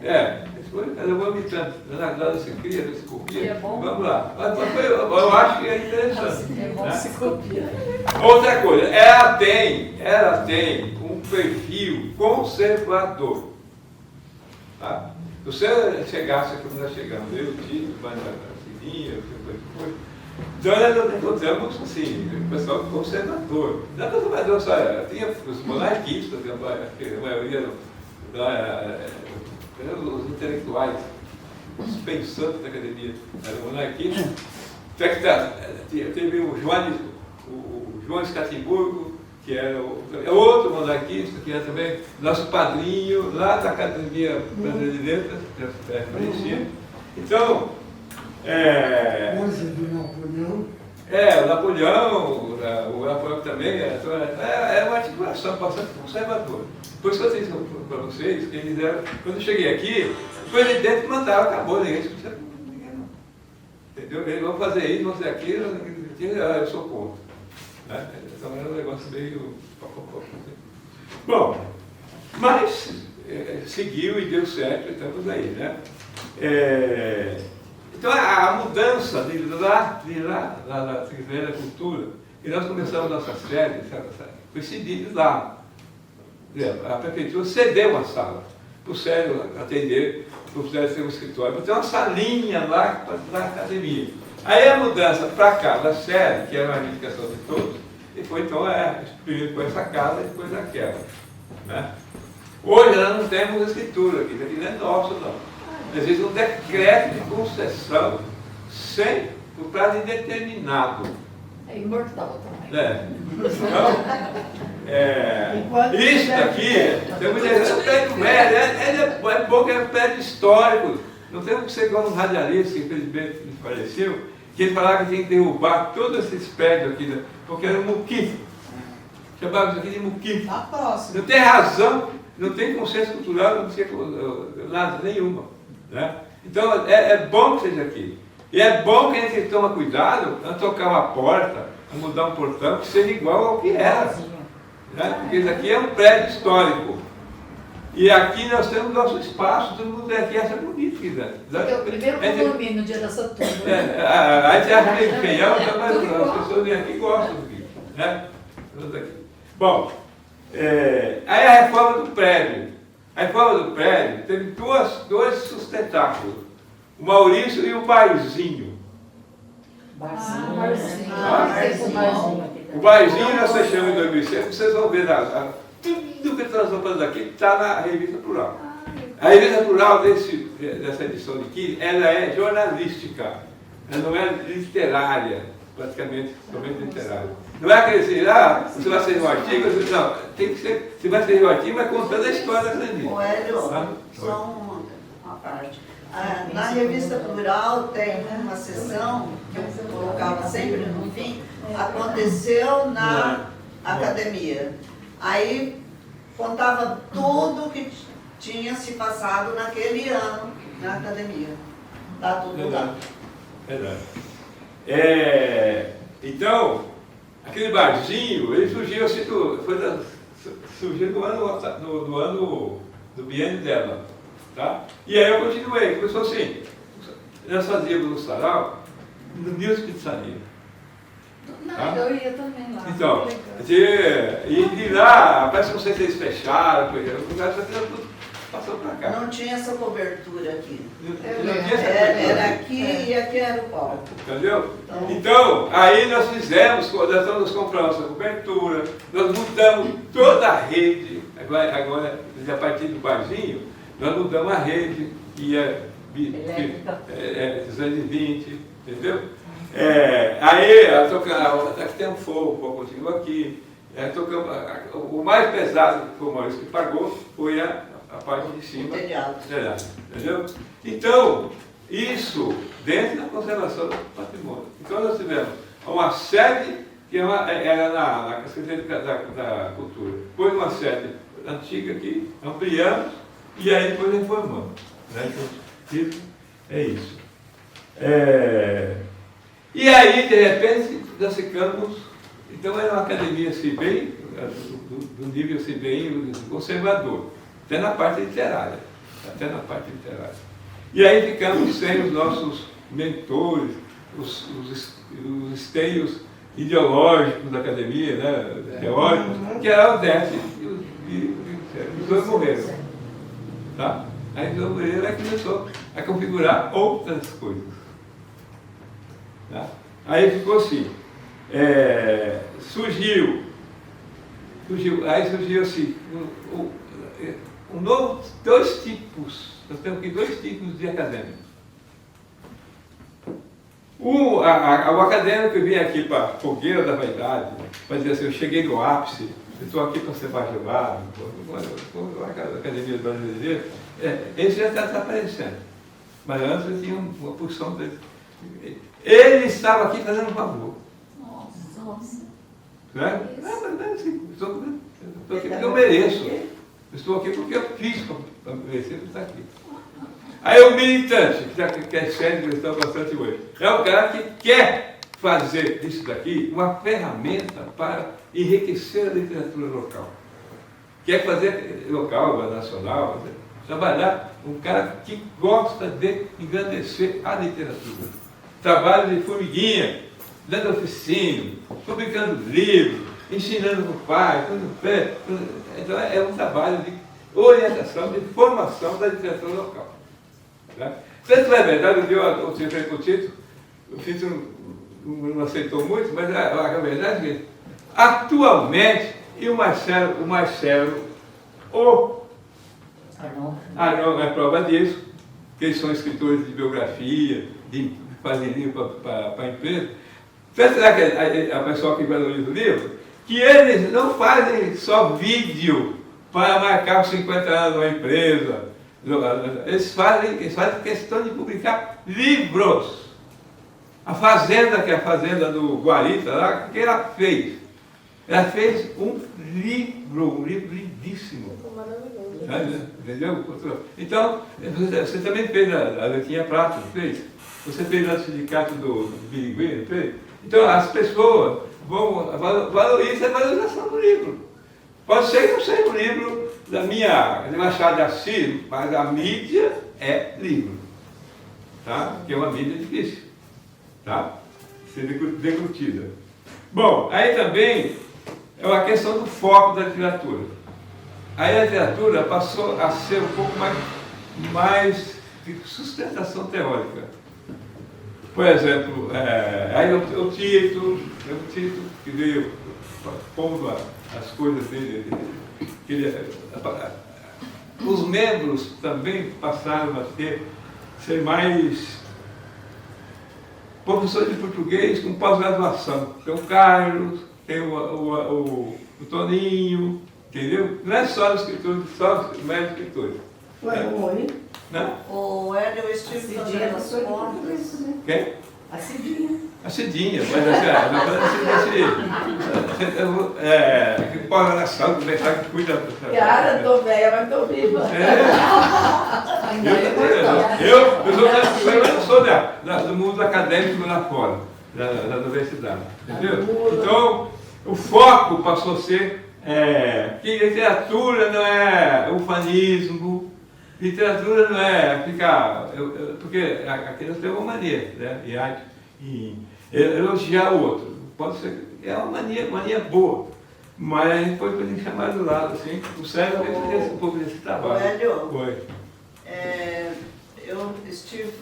eu vou imitando. Nada se cria, não se copia. É bom. Vamos lá. Eu acho que é interessante. É bom né? se copiar. Outra coisa, ela tem um perfil conservador. Tá? Se você chegasse aqui, nós chegamos, eu, o Tito, a Sininha, foi. Então nós encontramos assim, o pessoal conservador. Não é conservador só, tinha os monarquistas, a maioria, os intelectuais, os pensantes da academia eram monarquistas. Teve o João Escatimburgo, que era outro monarquista, que era também nosso padrinho lá da Academia Brasileira de Letras, que é conhecido. Então, o Napoleão também era uma articulação bastante conservadora. Por isso que eu disse para vocês que eles eram, quando eu cheguei aqui, o presidente mandava, acabou, ninguém discutia com ninguém não. Entendeu? Eles vão fazer isso, vão fazer aquilo, eu sou contra. Né? Então era um negócio meio. Bom, mas seguiu e deu certo, estamos aí, né? Então a mudança de lá na Secretaria da Cultura, e nós começamos nossa série, coincidiu lá. A prefeitura cedeu uma sala para o Célio atender, para o Célio ter um escritório, para ter uma salinha lá na academia. Aí a mudança para cá da série, que era uma reivindicação de todos, e foi então primeiro com essa casa e depois aquela. Né? Hoje nós não temos escritura aqui, isso aqui não é nosso não. Existe um decreto de concessão sem por prazo indeterminado. É imortal também. Então, isso daqui, é um prédio velho, é bom que é um prédio histórico. Não temos que ser igual um radialista que infelizmente me faleceu, que ele falava que tinha que derrubar todos esses prédios aqui, porque era um muquim. Chamava isso aqui de muquim. Tá próximo. Não tem razão, não tem consenso cultural, não tem nada nenhuma. Né? Então é bom que seja aqui. E é bom que a gente toma cuidado a tocar uma porta, a mudar um portão, que seja igual ao que era. Né? Porque isso aqui é um prédio histórico. E aqui nós temos nosso espaço, todo mundo aqui acha bonito, quiser. Porque o primeiro condomínio no dia da Saturno. A gente acha meio feião, mas as pessoas vêm aqui e gostam disso. Né? Bom, aí a reforma do prédio. A reforma do prédio teve dois sustentáculos, o Maurício e o Barzinho. O Barzinho nós fechamos em 2006, vocês vão ver tudo que nós vamos fazer aqui está na Revista Plural. A Revista Plural dessa edição de aqui, ela é jornalística, ela não é literária, praticamente somente literária. Não é aquele assim, você vai escrever um artigo, não, tem que ser, você vai escrever um artigo, mas contando a história da revista. Ô, Hélio, só uma parte. Na Revista Plural tem uma sessão que eu colocava sempre no fim, aconteceu na academia. Aí contava tudo que tinha se passado naquele ano na academia. Está tudo lá. Verdade. Então, aquele barzinho, ele surgiu assim, surgiu no ano do biênio dela. Tá? E aí eu continuei, começou assim, nós fazíamos no sarau, no Nils Pizzaria. Não, tá? eu ia também lá. Então, e de lá, parece que vocês fecharam, o lugar passou para cá. Não tinha essa cobertura aqui. Não tinha essa Era aqui e aqui era o palco. Entendeu? Então, aí nós nós compramos essa cobertura, nós mudamos toda a rede, agora a partir do barzinho, nós mudamos a rede, que é 220, entendeu? Aí aqui tem um fogo, continua aqui. O mais pesado que foi o Maurício que pagou foi a parte de cima. Telhado. Entendeu? Então, isso dentro da conservação do patrimônio. Então nós tivemos uma sede que era na Secretaria da Cultura. Foi uma sede antiga aqui, ampliamos e aí depois reformamos. Né? Isso é isso. E aí, de repente, nós ficamos. Então, era uma academia assim, bem, do nível assim, bem conservador, até na parte literária. E aí ficamos sem os nossos mentores, os esteios ideológicos da academia, né, teóricos, que era o Décio e os dois morreram. Tá? Aí os dois morreram e começou a configurar outras coisas. Tá? Aí ficou assim. Surgiu assim, um novo, dois tipos, nós temos aqui dois tipos de acadêmicos. O acadêmico que vem aqui para a fogueira da vaidade, para dizer assim, eu cheguei no ápice, eu estou aqui para ser bajulado, a academia brasileira, esse já está desaparecendo. Mas antes eu tinha uma porção dele. Ele estava aqui fazendo um favor. Nossa. Né? Mas assim, estou aqui porque eu mereço. Estou aqui porque eu fiz para merecer estar aqui. Aí o militante, que é sério, que estão bastante hoje, é o cara que quer fazer isso daqui uma ferramenta para enriquecer a literatura local. Quer fazer local, nacional, trabalhar um cara que gosta de engrandecer a literatura. Trabalho de formiguinha, dando oficina, publicando livros, ensinando para o pai, então é um trabalho de orientação, de formação da literatura local. Tá? Tanto é verdade, eu tinha feito o título, o título não aceitou muito, mas a verdade é que atualmente, e o Marcelo, Arnon é prova disso, que eles são escritores de biografia, de fazem livro para a empresa. Tanto é que a pessoa que valoriza o livro, que eles não fazem só vídeo para marcar os 50 anos da empresa. Eles fazem questão de publicar livros. A Fazenda, que é a Fazenda do Guarita, lá, o que ela fez? Ela fez um livro lindíssimo. Entendeu? Então, você também fez a Letinha Prata, fez? Você fez o sindicato do Birigui, fez? Então, as pessoas vão valorizar a valorização do livro. Pode ser que não seja um livro da minha Machado de Assis, mas a mídia é livro. Tá? Que é uma mídia difícil. Tá? Ser deglutida. Bom, aí também é uma questão do foco da literatura. Aí a literatura passou a ser um pouco mais de sustentação teórica. Por exemplo, aí o título que veio pondo as coisas dele. Os membros também passaram a ser mais professores de português com pós-graduação. Tem o Carlos, tem o Toninho, entendeu? Não é só os escritores, só os médicos escritores. O Hélio, eu estive fazendo as contas. Quem? A Cidinha. A Cidinha, mas que pós-graduação, que cuida. Cara, tô velha, mas tô viva. Eu sou do mundo acadêmico lá fora, da universidade, entendeu? Então, o foco passou a ser que literatura não é ufanismo, literatura não é ficar... porque aqui nós temos uma mania, né? E elogiar o outro. Pode ser, é uma mania boa. Mas a gente pode chamar do lado, assim, o cérebro tem que fazer um pouco desse trabalho. Hélio, Oi. Eu estive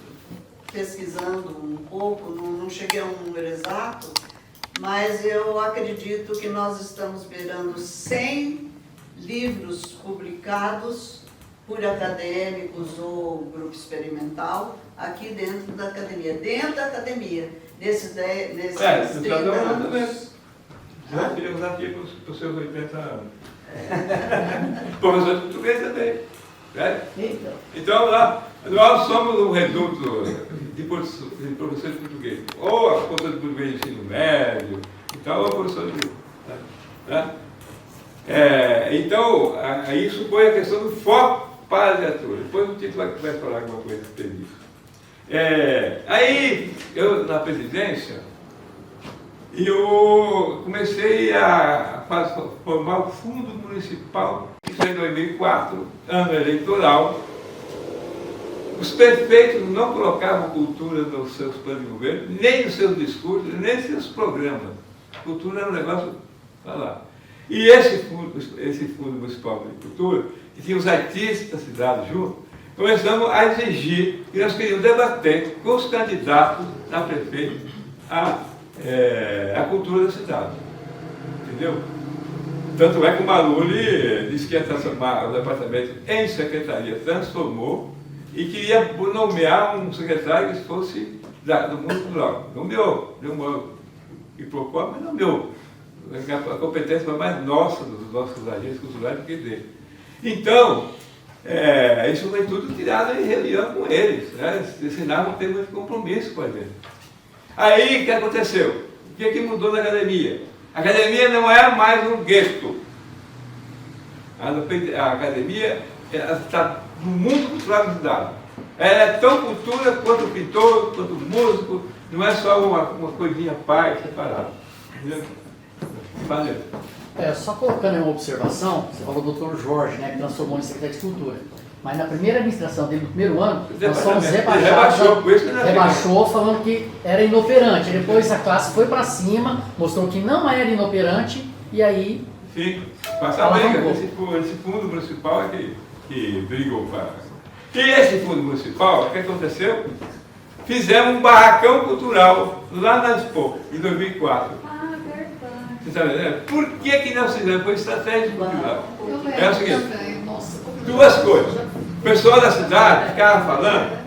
pesquisando um pouco, não cheguei a um número exato, mas eu acredito que nós estamos beirando 100 livros publicados por acadêmicos ou grupo experimental aqui dentro da academia. Dentro da academia, nesses 30 anos. Já tivemos aqui para os seus 80 anos. Professor de português também. Né? Então, nós somos um reduto de professores de português. Ou a professora de português de ensino médio, ou a professora de... Né? Então, isso foi a questão do foco paleatura. Depois o Tito vai falar alguma coisa sobre isso. Aí, eu na presidência, eu comecei a formar o Fundo Municipal, isso em 2004, ano eleitoral. Os prefeitos não colocavam cultura nos seus planos de governo, nem nos seus discursos, nem nos seus programas. Cultura era um negócio para lá. E esse fundo Municipal de Cultura, que tinha os artistas da cidade junto, começamos a exigir que nós queríamos debater com os candidatos a prefeito a cultura da cidade. Entendeu? Tanto é que o Maluli disse que ia transformar o departamento em secretaria, transformou, e queria nomear um secretário que fosse do mundo rural. Nomeou, deu uma hipocó, mas nomeou. A competência foi mais nossa, dos nossos agentes culturais, do que dele. Então, isso foi tudo tirado em reunião com eles, né? Eles ensinavam a ter muito compromisso com a gente. Aí, o que aconteceu? O que mudou na academia? A academia não é mais um gueto. A academia está no mundo cultural da cidade. Ela é tão cultura quanto o pintor, quanto o músico, não é só uma coisinha parte separada. Entendeu? Valeu. Só colocando uma observação, você falou do Dr. Jorge, né, que transformou em secretário de Cultura. Mas na primeira administração dele, no primeiro ano, nós fomos rebaixados, rebaixou falando que era inoperante. Depois a classe foi para cima, mostrou que não era inoperante, e aí... Sim, passa a briga. Esse fundo municipal é que brigou para... E esse fundo municipal, o que aconteceu? Fizemos um barracão cultural lá na Expo, em 2004. Você está entendendo? Por que não se fizeram? Foi estratégia cultural. É o seguinte, duas coisas. O pessoal da cidade ficava falando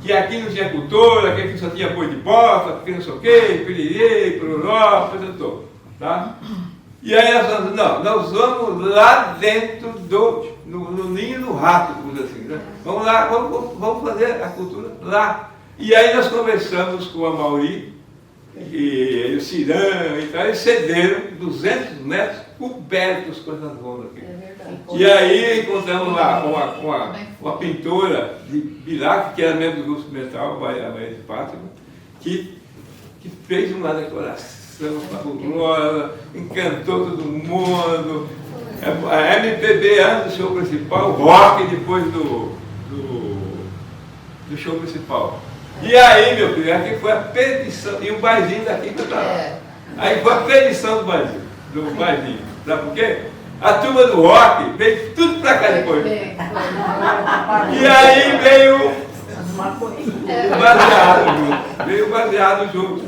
que aqui não tinha cultura, que aqui só tinha boi de bota, que não sei o quê, piriri, pororó, coisa toda. Tá? E aí nós falamos, não, nós vamos lá dentro no ninho do rato, como assim, né? Vamos lá, vamos fazer a cultura lá. E aí nós conversamos com a Mauri, e o Cirã e tal, eles cederam 200 metros cobertos com essas zonas aqui. E aí encontramos lá uma pintora de Bilac, que era membro do grupo metal, a Maria de Fátima, que fez uma decoração fabulosa, encantou todo mundo. A MPB antes do show principal, rock depois do show principal. E aí, meu filho, aqui foi a perdição, e o barzinho daqui para lá. Aí foi a perdição do barzinho. Sabe por quê? A turma do rock veio tudo para cá depois. E aí veio o baseado junto. Veio o baseado junto.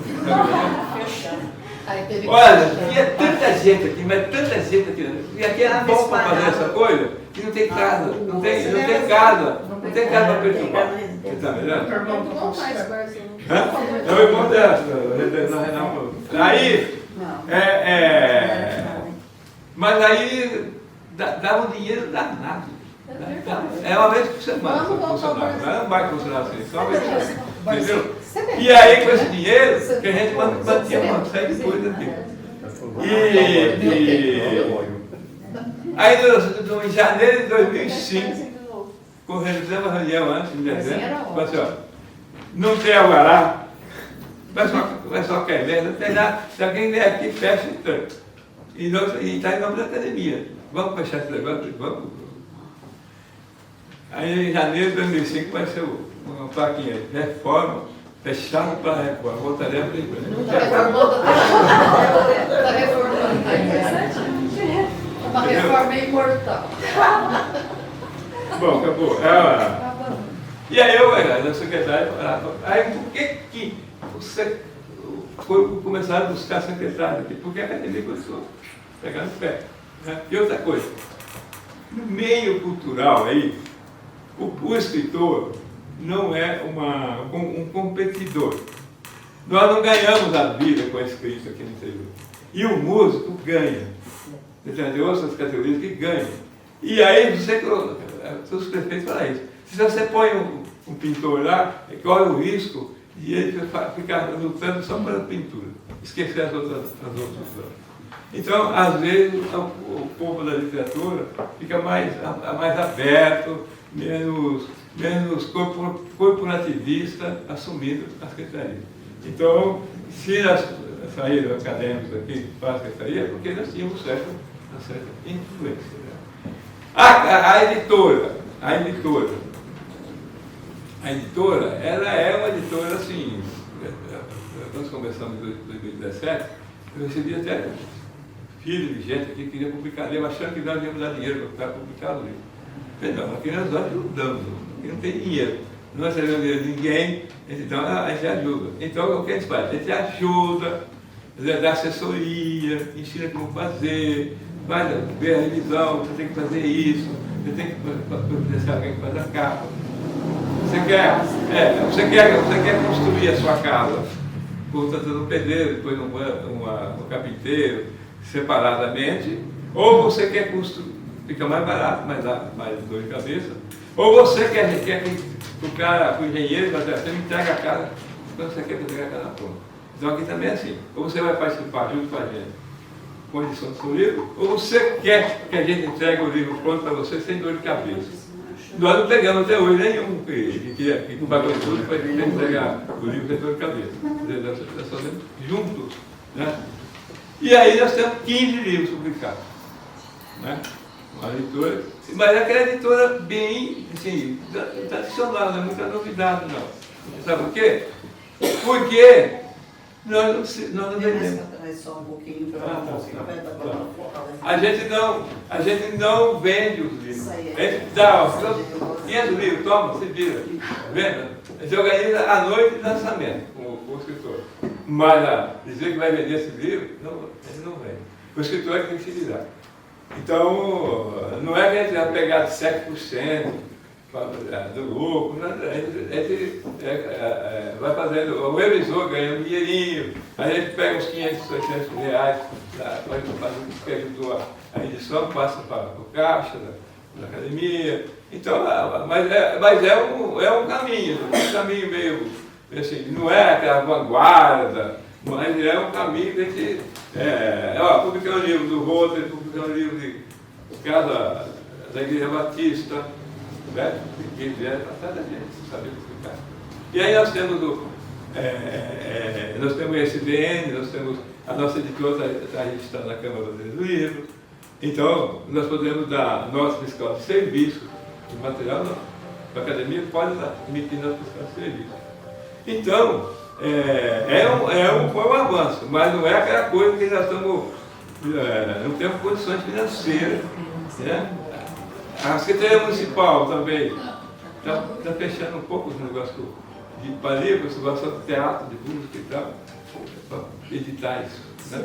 Olha, tinha tanta gente aqui, mas tanta gente aqui. E aqui era bom para fazer essa coisa, que não tem casa, não tem casa para perturbar. Você está vendo? É o irmão dela, aí, mas aí dava um dinheiro danado. É uma vez por semana, funcionário. Não vai funcionar assim, só uma vez por semana. Entendeu? E aí, com esse dinheiro, que a gente mantinha uma série de coisas aqui. Aí, em janeiro de 2005, fizemos uma reunião antes, em dezembro, falou assim, ó, não tem alvará, o pessoal quer ver, não tem nada, se alguém vier aqui, fecha o tanque. E está em nome da academia. Vamos fechar esse negócio? Vamos. Aí, em janeiro de 2005, vai ser uma plaquinha, reforma, fechado para a reforma, voltaremos para a empresa. Está reformando. Uma reforma imortal. Bom, acabou. E aí eu secretário, aí por que você começaram a buscar secretário aqui? Porque a academia começou a pegar no pé. Né? E outra coisa, no meio cultural aí, o escritor não é um competidor. Nós não ganhamos a vida com a escrita aqui no interior. E o músico ganha. Entendeu? Outras categorias que ganham. E aí os prefeitos falam isso. Se você põe um pintor lá, corre o risco de ele ficar lutando só pela pintura, esquecer as outras coisas. Então, às vezes, o povo da literatura fica mais aberto, menos corporativista assumindo a secretaria. Então, se saíram acadêmicos aqui para a secretaria, é porque nós tínhamos uma certa influência. Né? A editora, ela é uma editora assim, nós começamos em 2017, eu recebi até filho de gente que queria publicar livro, achando que nós íamos dar dinheiro para publicar o livro. Eu falei, não, aqui nós ajudamos, aqui não tem dinheiro, não recebemos dinheiro de ninguém, então a gente ajuda. Então o que a gente faz? A gente ajuda, dá assessoria, ensina como fazer, vai ver a revisão, você tem que fazer isso, você tem que providenciar alguém que faz a capa. Você quer construir a sua casa, contratando um pedreiro, depois um carpinteiro, separadamente, ou você quer construir, fica mais barato, mais dor de cabeça, ou você quer que o engenheiro, você me entrega a casa, quando você quer entregar a casa pronta. Então aqui também é assim, ou você vai participar junto com a gente, com a edição do seu livro, ou você quer que a gente entregue o livro pronto para você sem dor de cabeça. Nós não pegamos até hoje nenhum que pagou tudo para entregar o livro sem dor de cabeça. Nós fazemos juntos. Né? E aí nós temos 15 livros publicados. Né? Uma editora, mas é aquela editora bem assim, tradicional, não é muita novidade não. Sabe por quê? Porque nós não vendemos. A gente não vende os livros. A gente dá 500 livros, toma, se vira. Venda. A gente organiza a noite de lançamento com o escritor. Mas dizer que vai vender esse livro, ele não vende. O escritor é que tem que se virar. Então, não é que a gente vai pegar 7% do lucro, a gente vai fazendo, o revisor ganha um dinheirinho, a gente pega uns 500, 600 reais, que ajudou a edição, passa para o caixa da academia. Então, mas é um caminho meio assim, não é aquela vanguarda, mas é um caminho que a gente publicando um livro do Rotary, publicando um livro de casa da Igreja Batista, né? Quem vier para trás da gente, saber explicar. E aí nós temos o SDN, nós temos a nossa editora está registrada na Câmara Brasileira do Livro, então nós podemos dar nota fiscal de serviço, de material, a academia pode emitir nota fiscal de serviço. Então, foi um avanço, mas não é aquela coisa que nós estamos, não temos condições financeiras. Né? A Secretaria Municipal também está fechando um pouco os negócios de livros, você gosta de teatro, de música e tal, para editar isso. Né?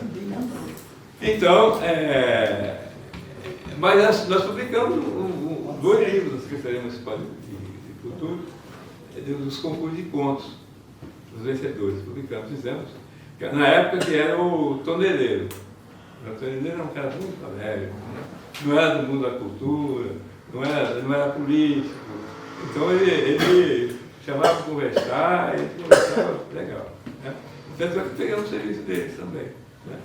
Então, mas nós publicamos 2 livros da Secretaria Municipal de Cultura, dos concursos de contos, os vencedores, publicamos, fizemos, na época que era o Toneleiro. O Toneleiro era um cara muito alegre, né? Não era do mundo da cultura, não era político, então ele chamava para conversar, e ele conversava legal. Né? Tanto é que pegamos o serviço deles também. Né?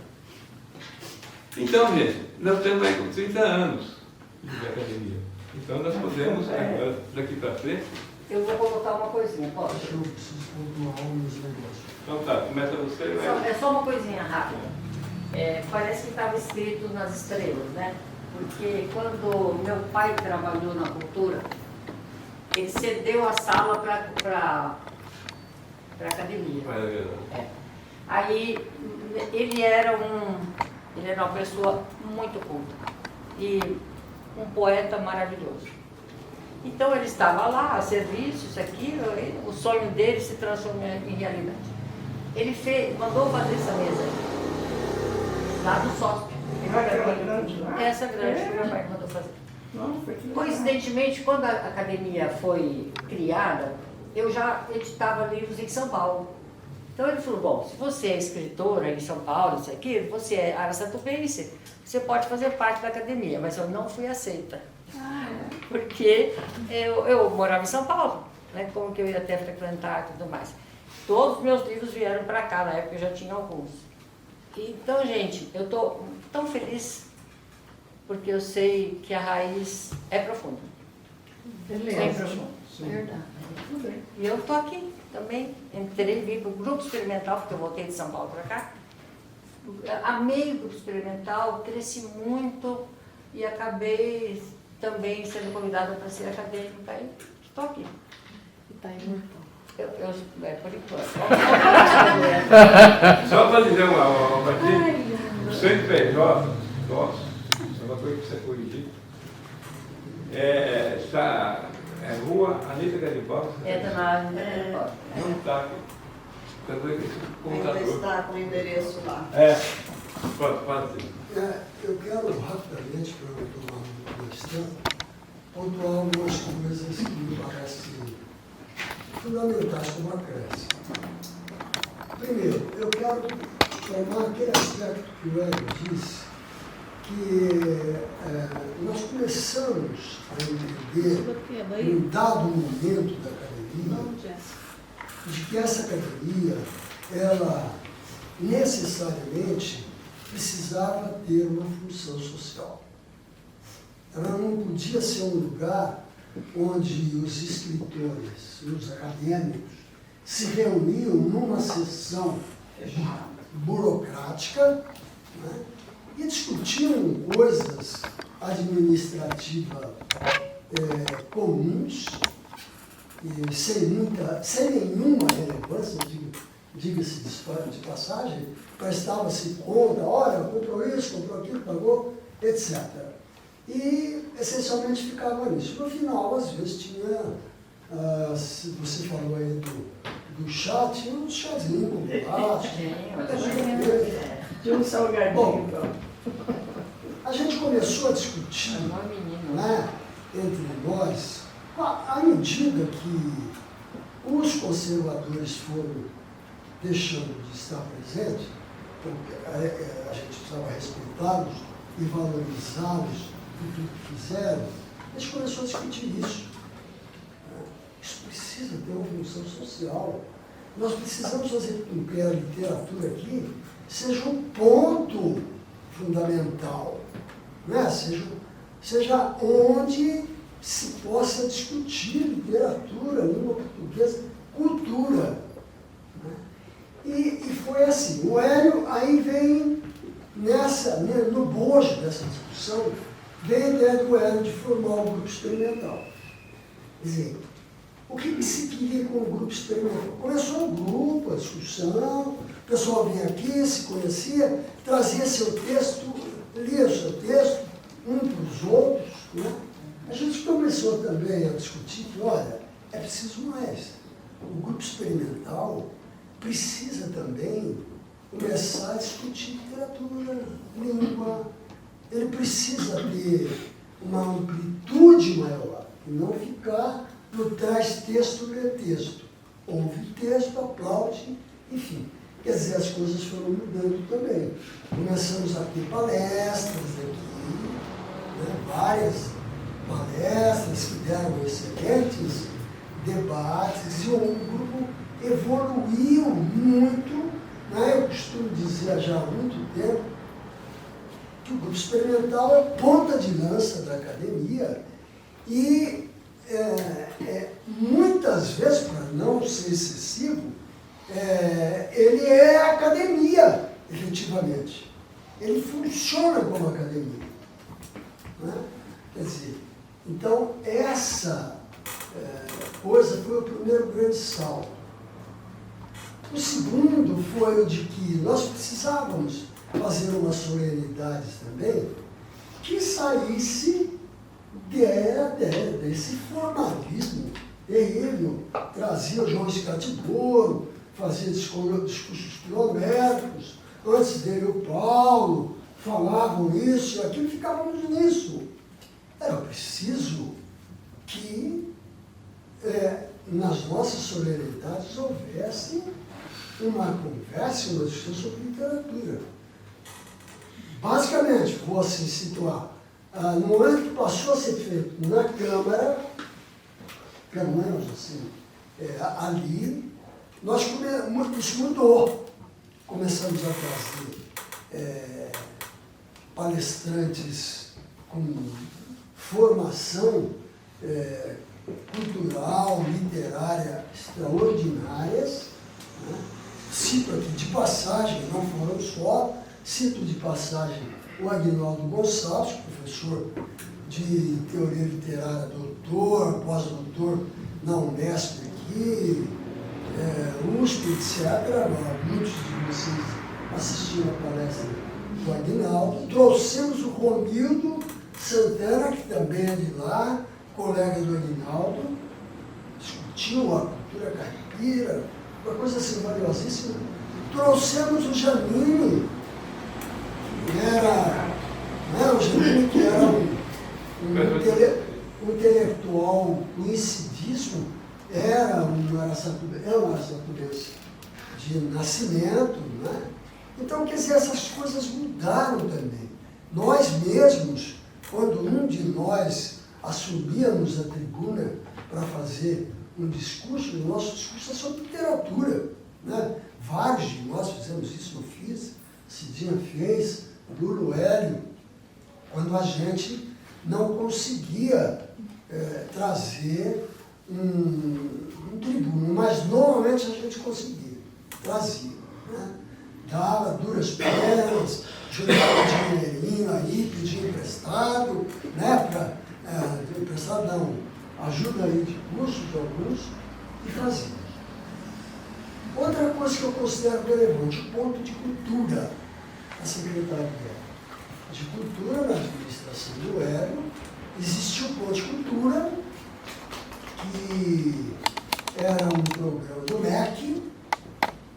Então, gente, nós temos aí com 30 anos de academia. Então nós podemos, agora, daqui para frente. Eu vou colocar uma coisinha, posso? Então tá, começa você e vai. É só uma coisinha rápida. Parece que estava escrito nas estrelas, né? Porque quando meu pai trabalhou na cultura, ele cedeu a sala para a academia. Aí ele era uma pessoa muito culta e um poeta maravilhoso. Então ele estava lá, a serviço, isso, aquilo, o sonho dele se transformou em realidade. Ele mandou fazer essa mesa aí, lá do sócio. Essa grande que meu pai mandou fazer. Coincidentemente, quando a academia foi criada, eu já editava livros em São Paulo. Então ele falou, bom, se você é escritora em São Paulo, isso aqui, você é araçatubense, você pode fazer parte da academia, mas eu não fui aceita. Porque eu morava em São Paulo, né? Como que eu ia até frequentar e tudo mais. Todos os meus livros vieram para cá, na época eu já tinha alguns. Então, gente, eu estou tão feliz porque eu sei que a raiz é profunda. Beleza. Verdade. Tudo bem. E eu estou aqui também. Entrei, vim para o grupo experimental, porque eu voltei de São Paulo para cá. Amei o grupo experimental, cresci muito e acabei também sendo convidada para ser acadêmica e estou aqui. E está imortal. Por enquanto. Só para dizer uma coisa, o CNPJ nosso, uma coisa que você corrigir, está Rua Anita Garibaldi. Não está aqui. Ainda está com o endereço lá. Pode ser. Eu quero rapidamente, para não tomar muito tempo, pontuar algumas coisas que me parecem fundamentais como acréscimo. Primeiro, eu quero tomar aquele aspecto que o Hélio disse, que nós começamos a entender, em um dado momento da academia, de que essa academia, ela necessariamente precisava ter uma função social. Ela não podia ser um lugar onde os escritores, os acadêmicos, se reuniam numa sessão burocrática, né, e discutiam coisas administrativas comuns, e sem nenhuma relevância, diga-se de passagem, prestava-se conta, olha, comprou isso, comprou aquilo, pagou, etc. E, essencialmente, ficava nisso. No final, às vezes, tinha, você falou aí do chá, tinha um chazinho com bolacha. Tinha um salgadinho. Bom, a gente começou a discutir, né, entre nós, à medida que os conservadores foram deixando de estar presentes, a gente precisava respeitá-los e valorizá-los por tudo que fizeram, a gente começou a discutir isso. Isso precisa ter uma função social. Nós precisamos fazer com que a literatura aqui seja um ponto fundamental, né? Seja onde se possa discutir literatura, língua portuguesa, cultura. Né? E foi assim. O Hélio aí vem no bojo dessa discussão, vem a ideia do Hélio de formar um grupo experimental. Quer dizer, o que se queria com o grupo experimental? Começou um grupo, a discussão, o pessoal vinha aqui, se conhecia, trazia seu texto, lia o seu texto, um para os outros, né? A gente começou também a discutir que, olha, é preciso mais. O grupo experimental precisa também começar a discutir literatura, língua. Ele precisa ter uma amplitude maior e não ficar no traz texto, lê texto. Ouve texto, aplaude, enfim. Quer dizer, as coisas foram mudando também. Começamos a ter palestras aqui, né, várias palestras que deram excelentes debates, e o grupo evoluiu muito, né? Eu costumo dizer já há muito tempo que o grupo experimental é ponta de lança da academia e muitas vezes, para não ser excessivo, ele é academia, efetivamente. Ele funciona como academia. Né? Quer dizer, então, essa coisa foi o primeiro grande salto. O segundo foi o de que nós precisávamos fazer umas solenidades também que saísse desse formalismo terrível. Trazia o João Escatiboro, fazia discursos quilométricos, antes dele o Paulo, falavam isso e aquilo, ficávamos nisso. Era preciso que nas nossas solenidades houvesse uma conversa, uma discussão sobre literatura. Basicamente, vou assim situar, no momento que passou a ser feito na Câmara, pelo menos assim, ali, isso mudou. Começamos a trazer palestrantes com formação cultural, literária extraordinárias, né? Cito aqui de passagem, não foram só, cito de passagem o Aguinaldo Gonçalves, professor de teoria literária, doutor, pós-doutor na Unesp aqui, USP, etc. Muitos de vocês assistiram a palestra do Aguinaldo. Trouxemos o Romildo Santana, que também é de lá, colega do Aguinaldo, discutiu a cultura caipira, uma coisa assim valiosíssima. Trouxemos o Janine, que era, né, o Janine, que era um intelectual conhecidíssimo, era um araçatubense de nascimento, né? Então, quer dizer, essas coisas mudaram também. Nós mesmos, quando um de nós assumíamos a tribuna para fazer um discurso, o nosso discurso é sobre literatura, né? Vários de nós fizemos isso, eu fiz, Cidinha fez, Lulo Hélio, quando a gente não conseguia trazer um tribuno, mas normalmente a gente conseguia, trazia, né? Dava duras penas, jogava dinheirinho aí, pedia emprestado, né? Emprestado não, ajuda aí de curso de alguns, e trazia. Outra coisa que eu considero relevante, o ponto de cultura da Secretaria de Cultura na administração do Hélio. Existia o ponto de cultura, que era um programa do MEC,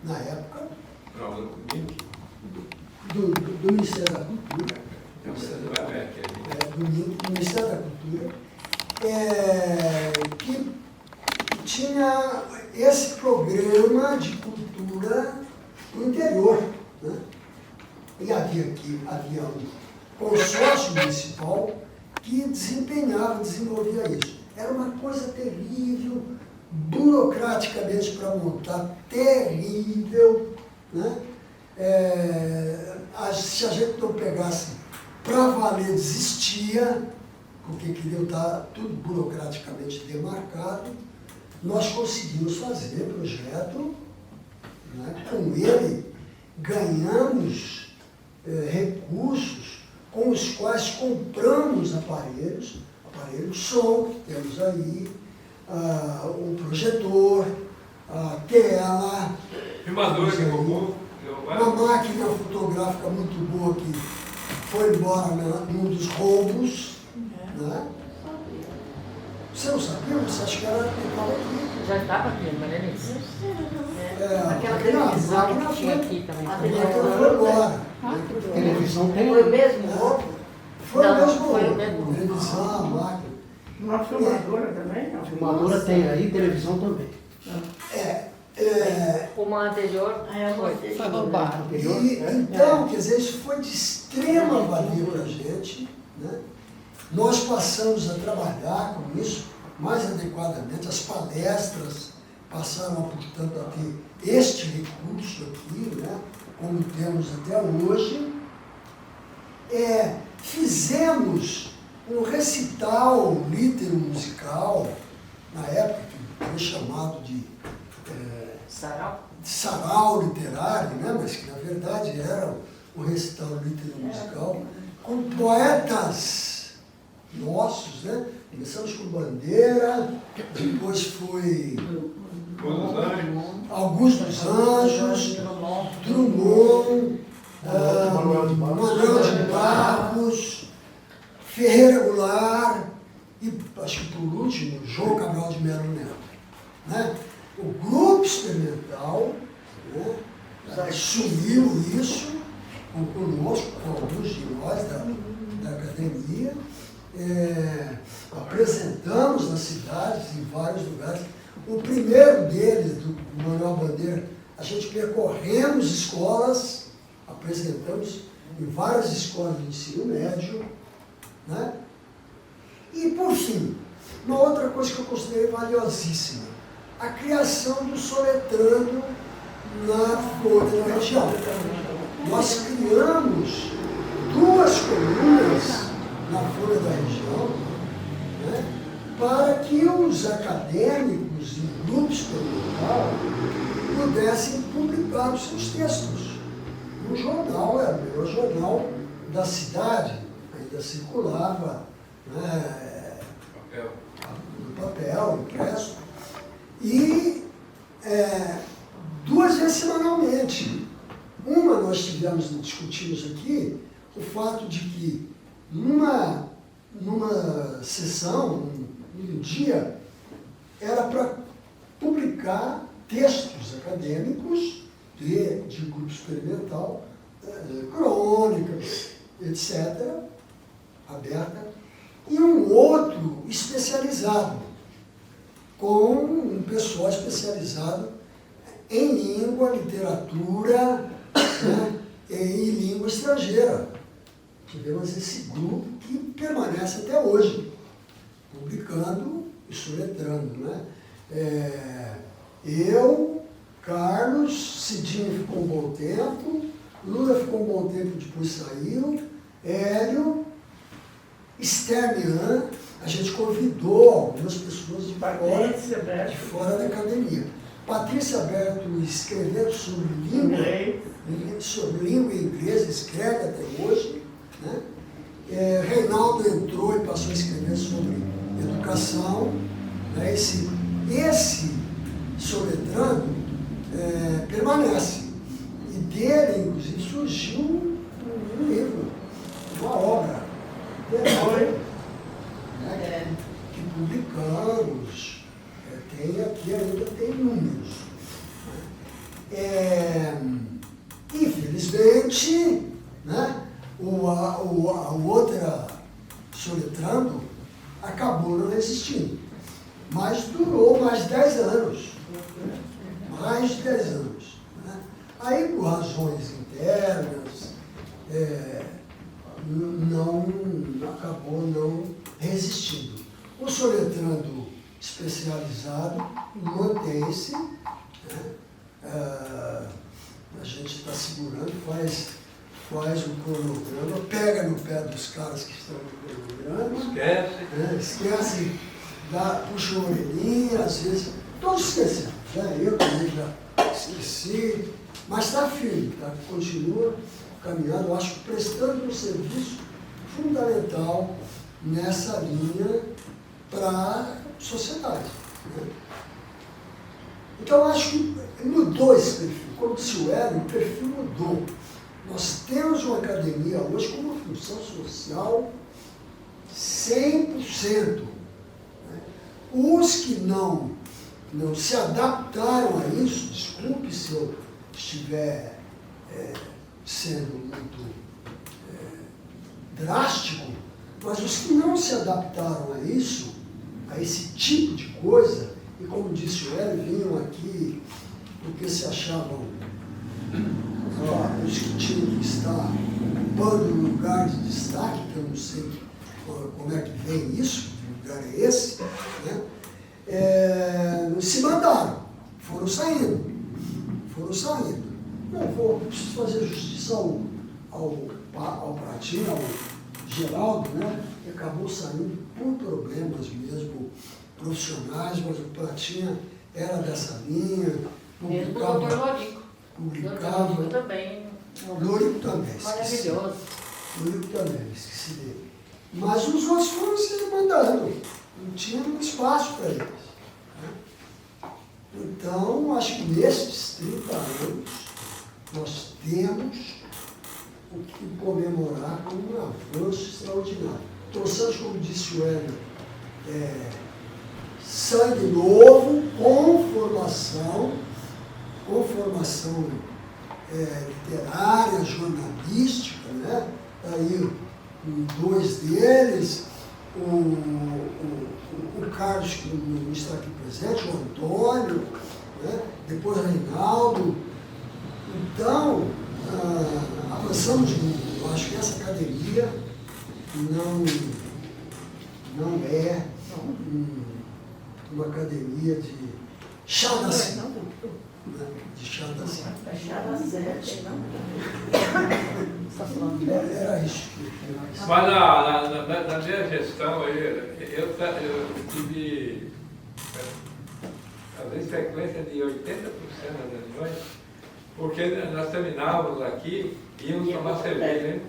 na época, do Ministério da Cultura, do Ministério da Cultura, que tinha esse programa de cultura no interior, né? E havia um consórcio municipal que desenvolvia isso. Era uma coisa terrível, burocraticamente para montar, terrível, né? Se a gente não pegasse para valer, desistia, porque queriam estar tudo burocraticamente demarcado. Nós conseguimos fazer projeto, né? Com ele ganhamos recursos com os quais compramos aparelhos de som, que temos aí, um projetor, tela, filmador que roubou, uma máquina fotográfica muito boa que foi embora num dos roubos, né? Você não sabia? Você acha que ela estava aqui? Já estava aqui, mas é isso. Aquela televisão que tinha aqui também. A televisão foi embora. A televisão tem. Foi o mesmo roubo? Foi o mesmo foi o roubo. mesmo. Televisão, máquina. Uma filmadora também? Não. A filmadora tem aí, televisão também. Uma anterior Foi roubado. Então, quer dizer, isso foi de extrema valia para a gente, né? Nós passamos a trabalhar com isso mais adequadamente, as palestras passaram, portanto, a ter este recurso aqui, né? Como temos até hoje. Fizemos um recital litero-musical, na época que foi chamado de sarau literário, né? Mas que na verdade era um recital litero-musical, com poetas nossos, né? Começamos com Bandeira, depois foi Augusto dos Anjos, Drummond, Manuel de Barros, Ferreira Goulart e, acho que por último, João Cabral de Melo Neto, né? O grupo experimental, né, assumiu isso conosco, com alguns de nós da academia, apresentamos nas cidades, em vários lugares. O primeiro deles, do Manuel Bandeira, a gente percorremos escolas, apresentamos em várias escolas de ensino médio, né? E, por fim, uma outra coisa que eu considerei valiosíssima, a criação do soletrando na Folha da Região. Nós criamos 2 colunas na Folha da Região, né? para que os acadêmicos e grupos experimental pudessem publicar os seus textos. Um jornal, era o melhor jornal da cidade, ainda circulava, né, no papel, impresso, e 2 vezes semanalmente. Uma nós discutimos aqui, o fato de que numa sessão, num dia, era para publicar textos acadêmicos de grupo experimental, crônicas, etc., aberta, e um outro especializado, com um pessoal especializado em língua, literatura, né, e língua estrangeira. Tivemos esse grupo que permanece até hoje, publicando e soletrando, né? Eu, Carlos, Cidinho ficou um bom tempo, Lula ficou um bom tempo, depois saiu, Hélio, Stermian, a gente convidou algumas pessoas de fora da academia. Patrícia Berto escrevendo sobre língua inglesa, escreve até hoje, né? Reinaldo entrou e passou a escrever sobre educação, né? Esse soletrando permanece. E dele, inclusive, surgiu um livro, uma obra, né? Que publicamos, ainda tem números. Infelizmente, né? A outra soletrando acabou não resistindo, mas durou mais de 10 anos. Mais de 10 anos. Né? Aí, por razões internas, acabou não resistindo. O soletrando especializado mantém-se, né? A gente está segurando, faz o cronograma, pega no pé dos caras que estão no cronograma, esquece, puxa a orelhinha, às vezes, todos esquecemos, né? Eu também já esqueci, mas está firme, tá? Continua caminhando, eu acho que prestando um serviço fundamental nessa linha para a sociedade. Né? Então, eu acho que mudou esse perfil. Como disse o Hélio, o perfil mudou. Nós temos uma academia hoje com uma função social 100%. Né? Os que não se adaptaram a isso, desculpe se eu estiver sendo muito drástico, mas os que não se adaptaram a isso, a esse tipo de coisa, e como disse o Hélio, vinham aqui porque se achavam os que tinham que estar ocupando um lugar de destaque, que eu não sei como é que vem isso, que lugar é esse, né? Se mandaram, foram saindo. Não, preciso fazer justiça ao Pratinho, ao Geraldo, né? Que acabou saindo por problemas mesmo profissionais, mas o Pratinha era dessa linha, publicava. Lorico também. Lorico também, esqueci. Maravilhoso. Lorico também, esqueci dele. Mas os outros foram se mandando, não tinha espaço para eles. Né? Então, acho que nesses 30 anos, nós temos o que comemorar como um avanço extraordinário. Trouxemos, como disse o Hélio, sangue novo, com formação literária, jornalística, né? Aí, 2 deles, o Carlos, que não está aqui presente, o Antônio, né? Depois o Reinaldo. Então, avançamos muito. Eu acho que essa academia não é uma academia de chá da cidade. De fechada assim. Fechava 7, não? Era isso. Mas na minha gestão aí, eu tive talvez frequência de 80% das reuniões, porque nós terminávamos aqui e íamos tomar cerveja, hein?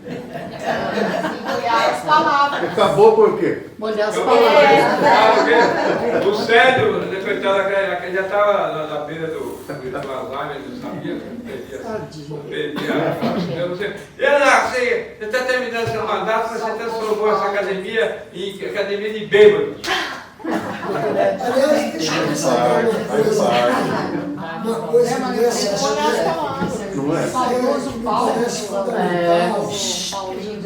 Molhar as palavras. Acabou por quê? Molhar as Porque o Célio, o secretário, já estava na beira do Alzheimer, ele não sabia, você está terminando seu mandato, mas você transformou essa academia em academia de bêbados. Aliás, deixa eu ressaltar uma coisa nesse Não é? Saudoso Paulo. parece fundamental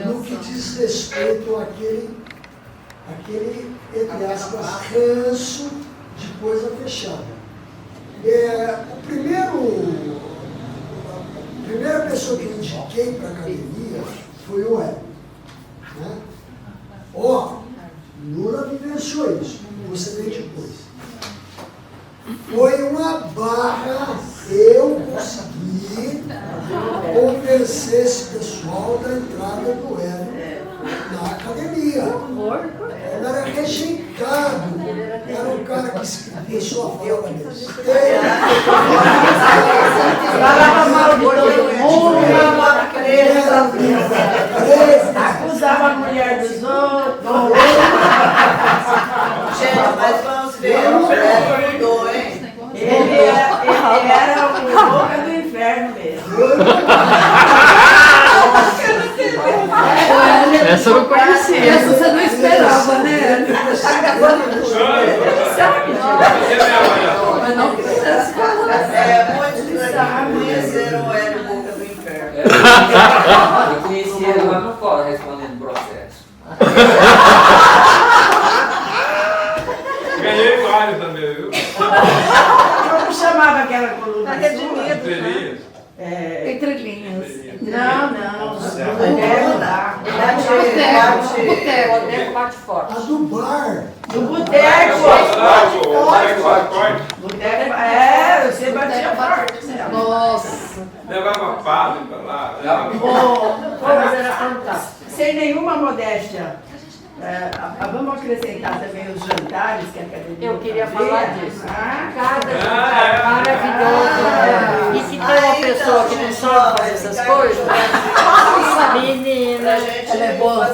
no que diz respeito àquele, entre aspas, ranço de coisa fechada. A primeira pessoa que eu indiquei para a academia foi o Hélio. Né? Lula vivenciou isso, você vem depois. Foi uma barra, eu consegui convencer esse pessoal da entrada do Hélio na academia. Ele era rejeitado, era um cara que começou a falar besteira. Falava mal de todo mundo, falava preso, acusava a mulher dos outros. Gente, mas vamos ver, o Hélio mudou, hein? Ele era o boca do inferno mesmo. Essa eu não conhecia. Essa você não esperava, né? Mas não precisa falar. Muitos conheceram o Hélio Boca do Inferno. Eu conheci ele lá no fora, respondendo processo. Ganhei vários também, viu? Como chamava aquela coluna? Estrelinhas. Entre linhas. Não. Boteco bate forte. A do bar. No boteco. Boteco, você batia forte. Nossa. Levava padre para lá. Mas era fantástico. Sem nenhuma modéstia. Vamos acrescentar também os jantares que a academia Eu queria fazia. falar disso. Cada é. jantar maravilhoso. E se tem uma pessoa que não sabe fazer essas coisas, essa menina, Ela é boa,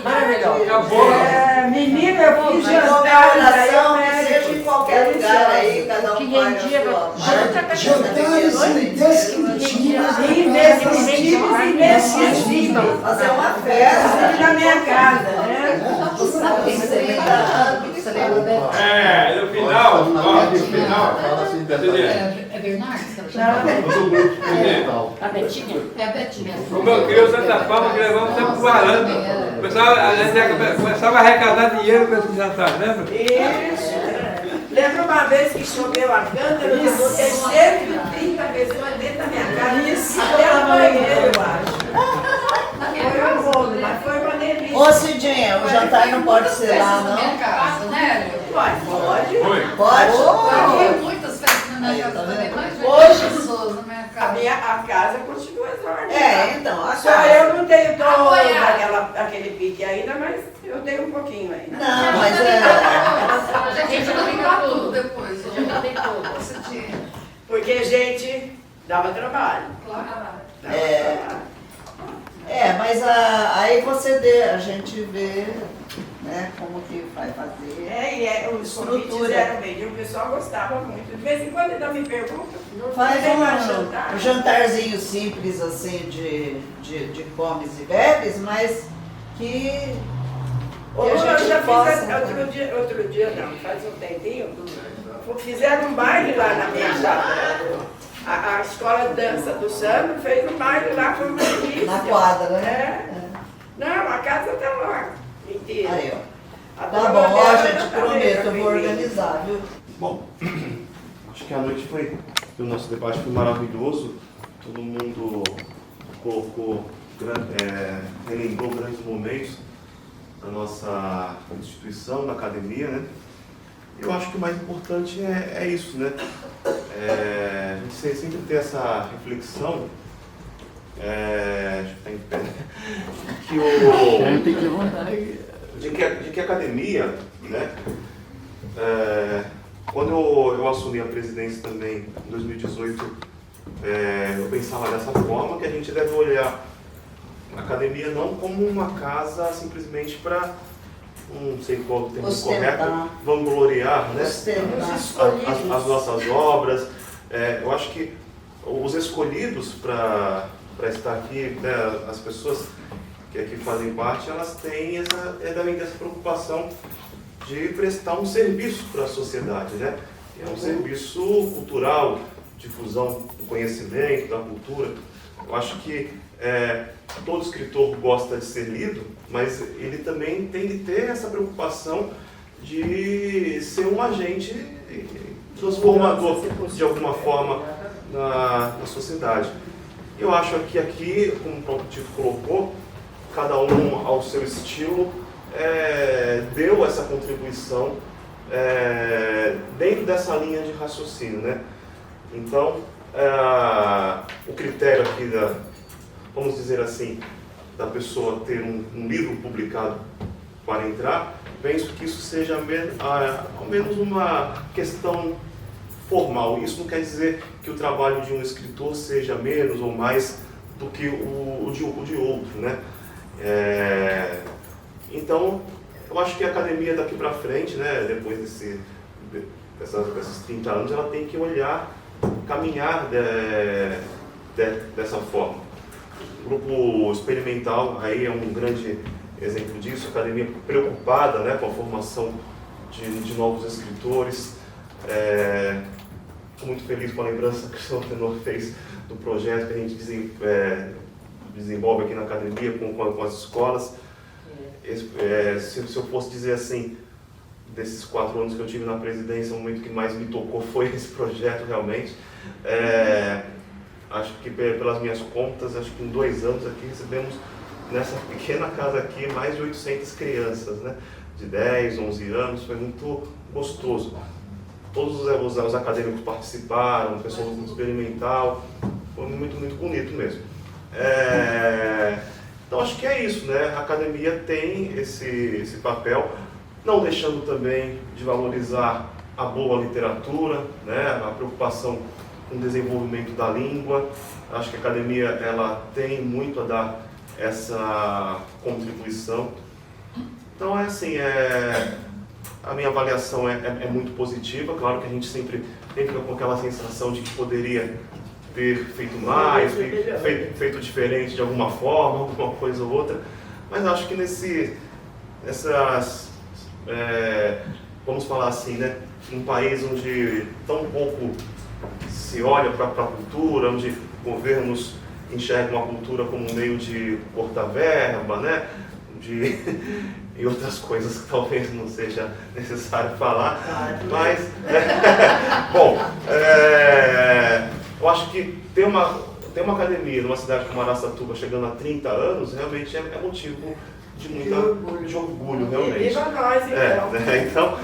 maravilhosa. Menina, eu fiz Mas jantar. comemoração que seja em qualquer lugar aí, cada um Que paga rendia a sua. Jantares indescritíveis. Inesquecíveis. Fazer uma festa. Na minha casa, né? Sabe quem você lembra? Você lembra dela? No final, no final. É Bernardes? A Betinha? É a Betinha. Como eu criei tanta fama que levamos sempre pro varanda. A gente começava a arrecadar dinheiro com esse jantar, lembra? Isso. Lembra uma vez que choveu a câmera, eu botei 130 pessoas dentro da minha casa, até o banheiro, eu acho. Foi um bolo, mas foi uma delícia. Ô Cidinha, o jantar não pode ser lá, Na minha não? casa, né? Pode. Pode? Tem muitas festas na minha casa também, mais de 20 pessoas na minha casa. A casa continua enorme. Então, a Só casa. eu não tenho todo aquele pique ainda, mas eu tenho um pouquinho ainda. Não, mas A gente vai ligar tudo depois. Já tem tudo. Você tinha. Porque, gente, dava trabalho. Claro. mas aí a gente vê, né, como que vai fazer. Os convites eram bem, o pessoal gostava muito. De vez em quando ainda me perguntam. Faz tem mais jantar? um jantarzinho simples, assim, de comes e bebes, mas que Eu já fiz possa... outro dia não, faz um tempinho, fizeram um baile lá na minha casa. A escola de dança do samba fez um baile lá, foi uma delícia. Na quadra, né? Não, a casa está lá, inteira. Aí, ó. A Tá dona bom, ó, Bela gente, tá prometo, eu bem, vou organizar, viu? Bom, acho que a noite o nosso debate foi maravilhoso. Todo mundo colocou, relembrou grandes momentos da nossa instituição, da academia, né? Eu acho que o mais importante é isso, né? a gente sempre tem essa reflexão, deixa eu estar em pé, de que a academia, né, quando eu assumi a presidência também em 2018, eu pensava dessa forma, que a gente deve olhar a academia não como uma casa simplesmente para, não sei qual o termo correto, vangloriar, né, as nossas obras. Eu acho que os escolhidos para estar aqui, né, as pessoas que aqui fazem parte, elas têm devem ter essa preocupação de prestar um serviço para a sociedade, né? É um serviço cultural, difusão do conhecimento, da cultura. Eu acho que todo escritor gosta de ser lido, mas ele também tem de ter essa preocupação de ser um agente transformador, de alguma forma, na sociedade. Eu acho que aqui, como o próprio Tito colocou, cada um ao seu estilo deu essa contribuição dentro dessa linha de raciocínio, né? Então, o critério aqui vamos dizer assim, da pessoa ter um livro publicado para entrar, penso que isso seja ao menos uma questão formal. Isso não quer dizer que o trabalho de um escritor seja menos ou mais do que o de outro, né? Então, eu acho que a academia daqui para frente, né, depois desses 30 anos, ela tem que caminhar dessa forma. O grupo experimental aí é um grande exemplo disso, a academia preocupada, né, com a formação de novos escritores. Estou muito feliz com a lembrança que o senhor Tenor fez do projeto que a gente desenvolve aqui na academia com as escolas. Se eu fosse dizer assim, desses 4 anos que eu tive na presidência, o momento que mais me tocou foi esse projeto realmente. Acho que pelas minhas contas, acho que em 2 anos aqui recebemos, nessa pequena casa aqui, mais de 800 crianças, né, de 10, 11 anos, foi muito gostoso. Todos os acadêmicos participaram, pessoal do experimental, foi muito, muito bonito mesmo. Então acho que é isso, né? A academia tem esse papel, não deixando também de valorizar a boa literatura, né? A preocupação com o desenvolvimento da língua. Acho que a academia ela tem muito a dar essa contribuição. Então assim, a minha avaliação é muito positiva. Claro que a gente sempre fica com aquela sensação de que poderia ter feito mais, feito diferente de alguma forma, alguma coisa ou outra, mas acho que vamos falar assim, né, um país onde tão pouco se olha para a cultura, onde governos enxergam a cultura como um meio de cortar verba, né, e outras coisas que talvez não seja necessário falar, mas bom, eu acho que ter uma academia numa cidade como Araçatuba chegando a 30 anos realmente é motivo de de orgulho realmente. Viva nós, então.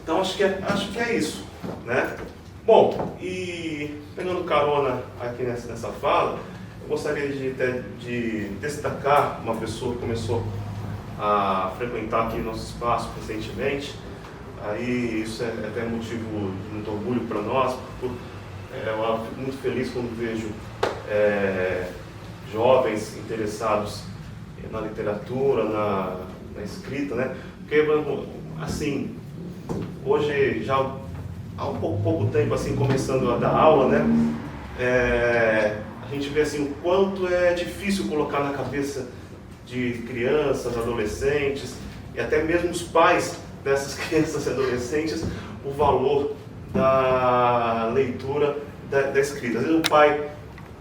Então acho que é isso, né? Bom, e pegando carona aqui nessa fala, eu gostaria de destacar uma pessoa que começou a frequentar aqui nosso espaço recentemente. Aí isso é até motivo de muito orgulho para nós, porque eu fico muito feliz quando vejo jovens interessados na literatura, na escrita, né? Porque, assim, hoje já há pouco tempo, assim, começando a dar aula, né? A gente vê, assim, o quanto é difícil colocar na cabeça de crianças, adolescentes e até mesmo os pais dessas crianças e adolescentes o valor da leitura, da escrita. Às vezes o pai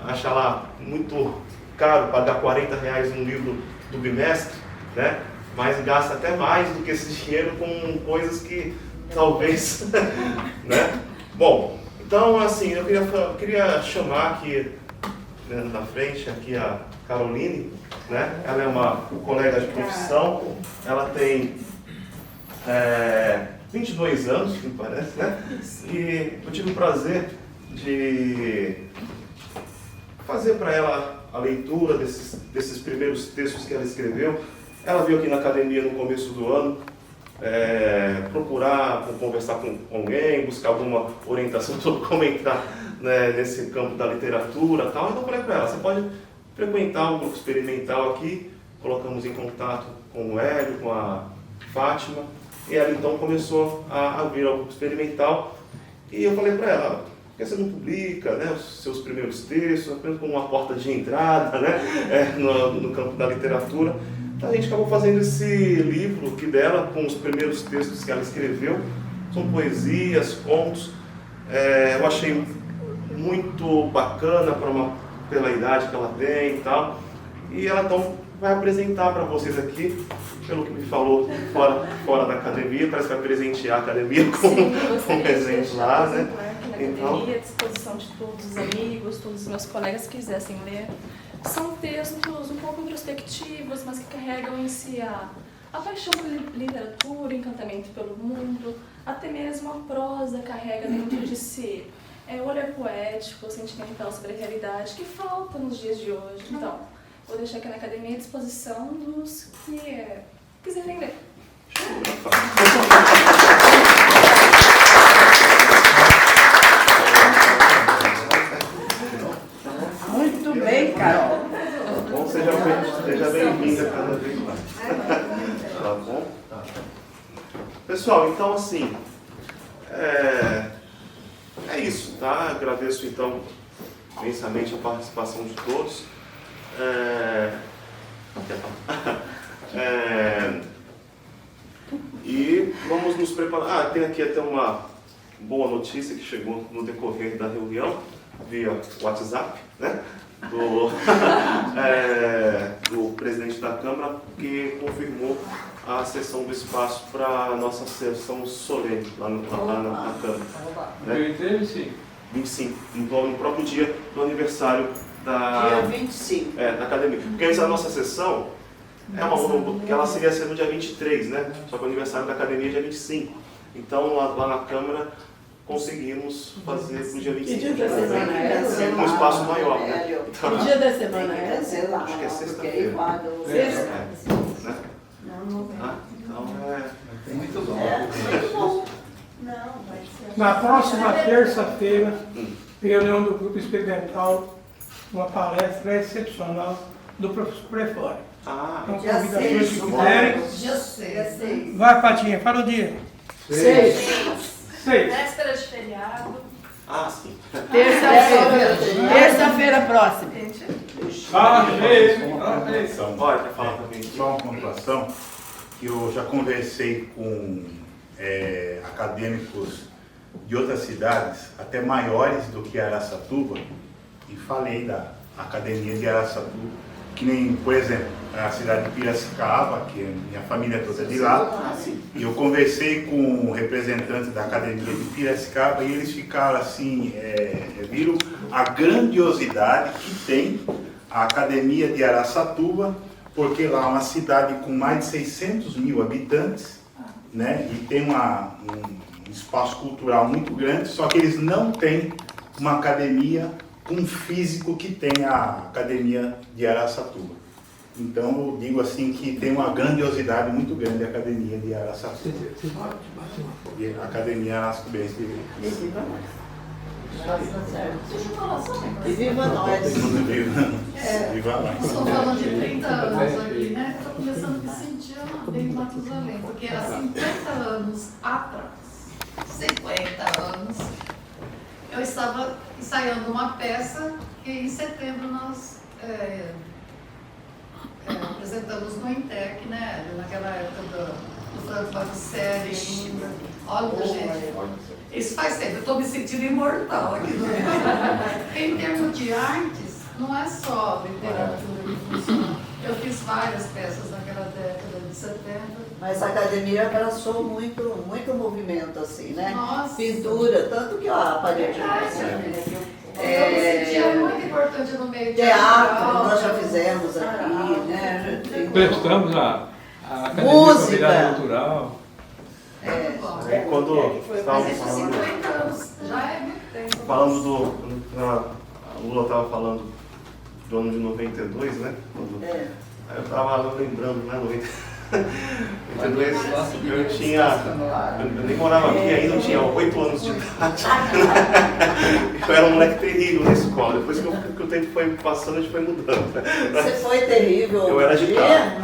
acha lá muito caro pagar R$40 num livro do bimestre, né? Mas gasta até mais do que esse dinheiro com coisas que talvez, né? Bom, então assim, eu queria chamar aqui, né, na frente aqui a Caroline, né? Ela é uma colega de profissão, ela tem 22 anos, me parece, né? E eu tive o prazer de fazer para ela a leitura desses primeiros textos que ela escreveu. Ela veio aqui na academia no começo do ano, procurar conversar com alguém, buscar alguma orientação sobre como entrar, né, nesse campo da literatura e tal. Então eu falei para ela, você pode frequentar um grupo experimental aqui. Colocamos em contato com o Hélio, com a Fátima, e ela então começou a vir ao grupo experimental. E eu falei para ela, por que você não publica, né, os seus primeiros textos, apenas como uma porta de entrada, né, no campo da literatura. Então a gente acabou fazendo esse livro aqui dela, com os primeiros textos que ela escreveu. São poesias, contos. Eu achei muito bacana pela idade que ela tem e tal. E ela então vai apresentar para vocês aqui, pelo que me falou, fora da academia, parece que vai presentear a academia com um exemplar, né? Então, à disposição de todos os amigos, todos os meus colegas que quisessem ler. São textos um pouco introspectivos, mas que carregam em si a paixão pela literatura, o encantamento pelo mundo, até mesmo a prosa carrega dentro de si o olhar poético, sentimental sobre a realidade, que falta nos dias de hoje. Então, vou deixar aqui na academia à disposição dos que quiserem ler. Muito bem, Carol. Bom, seja bem-vinda cada vez mais. Tá bom? Pessoal, então assim, é isso, tá? Agradeço então imensamente a participação de todos. E vamos nos preparar. Tem aqui até uma boa notícia que chegou no decorrer da reunião, via WhatsApp, né? Do presidente da Câmara, que confirmou a cessão do espaço para a nossa sessão solene lá na Câmara. Né? Dia 25, no próprio dia do aniversário Dia 25. Da academia. Porque a nossa sessão que ela seria ser no dia 23, né? Só que o aniversário da academia é dia 25. Então lá na Câmara conseguimos fazer no dia 25. Que dia da semana é? Um espaço maior, né? Que dia da semana é? Acho que é sexta-feira. Sexta? Então muito bom. Muito bom. Não, vai ser. Na próxima terça-feira, reunião do Grupo Experimental, uma palestra excepcional do professor Prefora. Então, dia convido a 6. todos que quiserem. Dia 6. Vai, Patinha, fala o dia. 6. Véspera de feriado. Sim. Terça-feira próxima. Olha, quer falar também? Só uma pontuação, que eu já conversei com acadêmicos de outras cidades, até maiores do que Araçatuba, e falei da Academia de Araçatuba, que nem, por exemplo, a cidade de Piracicaba, que minha família toda é de lá, e eu conversei com representantes da Academia de Piracicaba e eles ficaram assim, viram a grandiosidade que tem a Academia de Araçatuba, porque lá é uma cidade com mais de 600 mil habitantes, né, e tem um espaço cultural muito grande, só que eles não têm uma academia com físico que tem a Academia de Araçatuba. Então eu digo assim que tem uma grandiosidade muito grande a Academia de Araçatuba. E a Academia Araçatubense de Viva nós. Viva nós. Viva nós. Estou falando de 30 anos aqui, né? Estou começando a me sentir em Matusalém, porque há 50 anos atrás, 50 anos, eu estava ensaiando uma peça que em setembro nós apresentamos no Intec, né? Naquela época do Franco Baccelli ainda. Olha, gente, isso faz tempo, eu estou me sentindo imortal aqui no meio. Em termos de artes, não é só literatura que funciona. Eu fiz várias peças naquela década de 70. Mas a academia abraçou muito movimento, assim, né? Nossa. Pintura, tanto que a parede. Eu me sentia muito importante no meio de teatro, nós já fizemos aqui, né? Prestamos a Academia Música. Cultural. Aí quando estavam Mas falando, 50 anos já é muito tempo. falando a Lula estava falando do ano de 92, né? Aí eu estava lembrando, né? 92, eu tinha, eu nem morava aqui ainda, eu tinha 8 anos de idade. Eu era um moleque terrível na escola. Depois que o tempo foi passando, a gente foi mudando. Você foi terrível. Eu era agitado.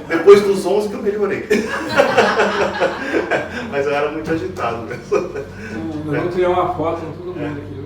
Depois dos 11 que eu melhorei. Mas eu era muito agitado mesmo. Nós vamos tirar uma foto com todo mundo aqui.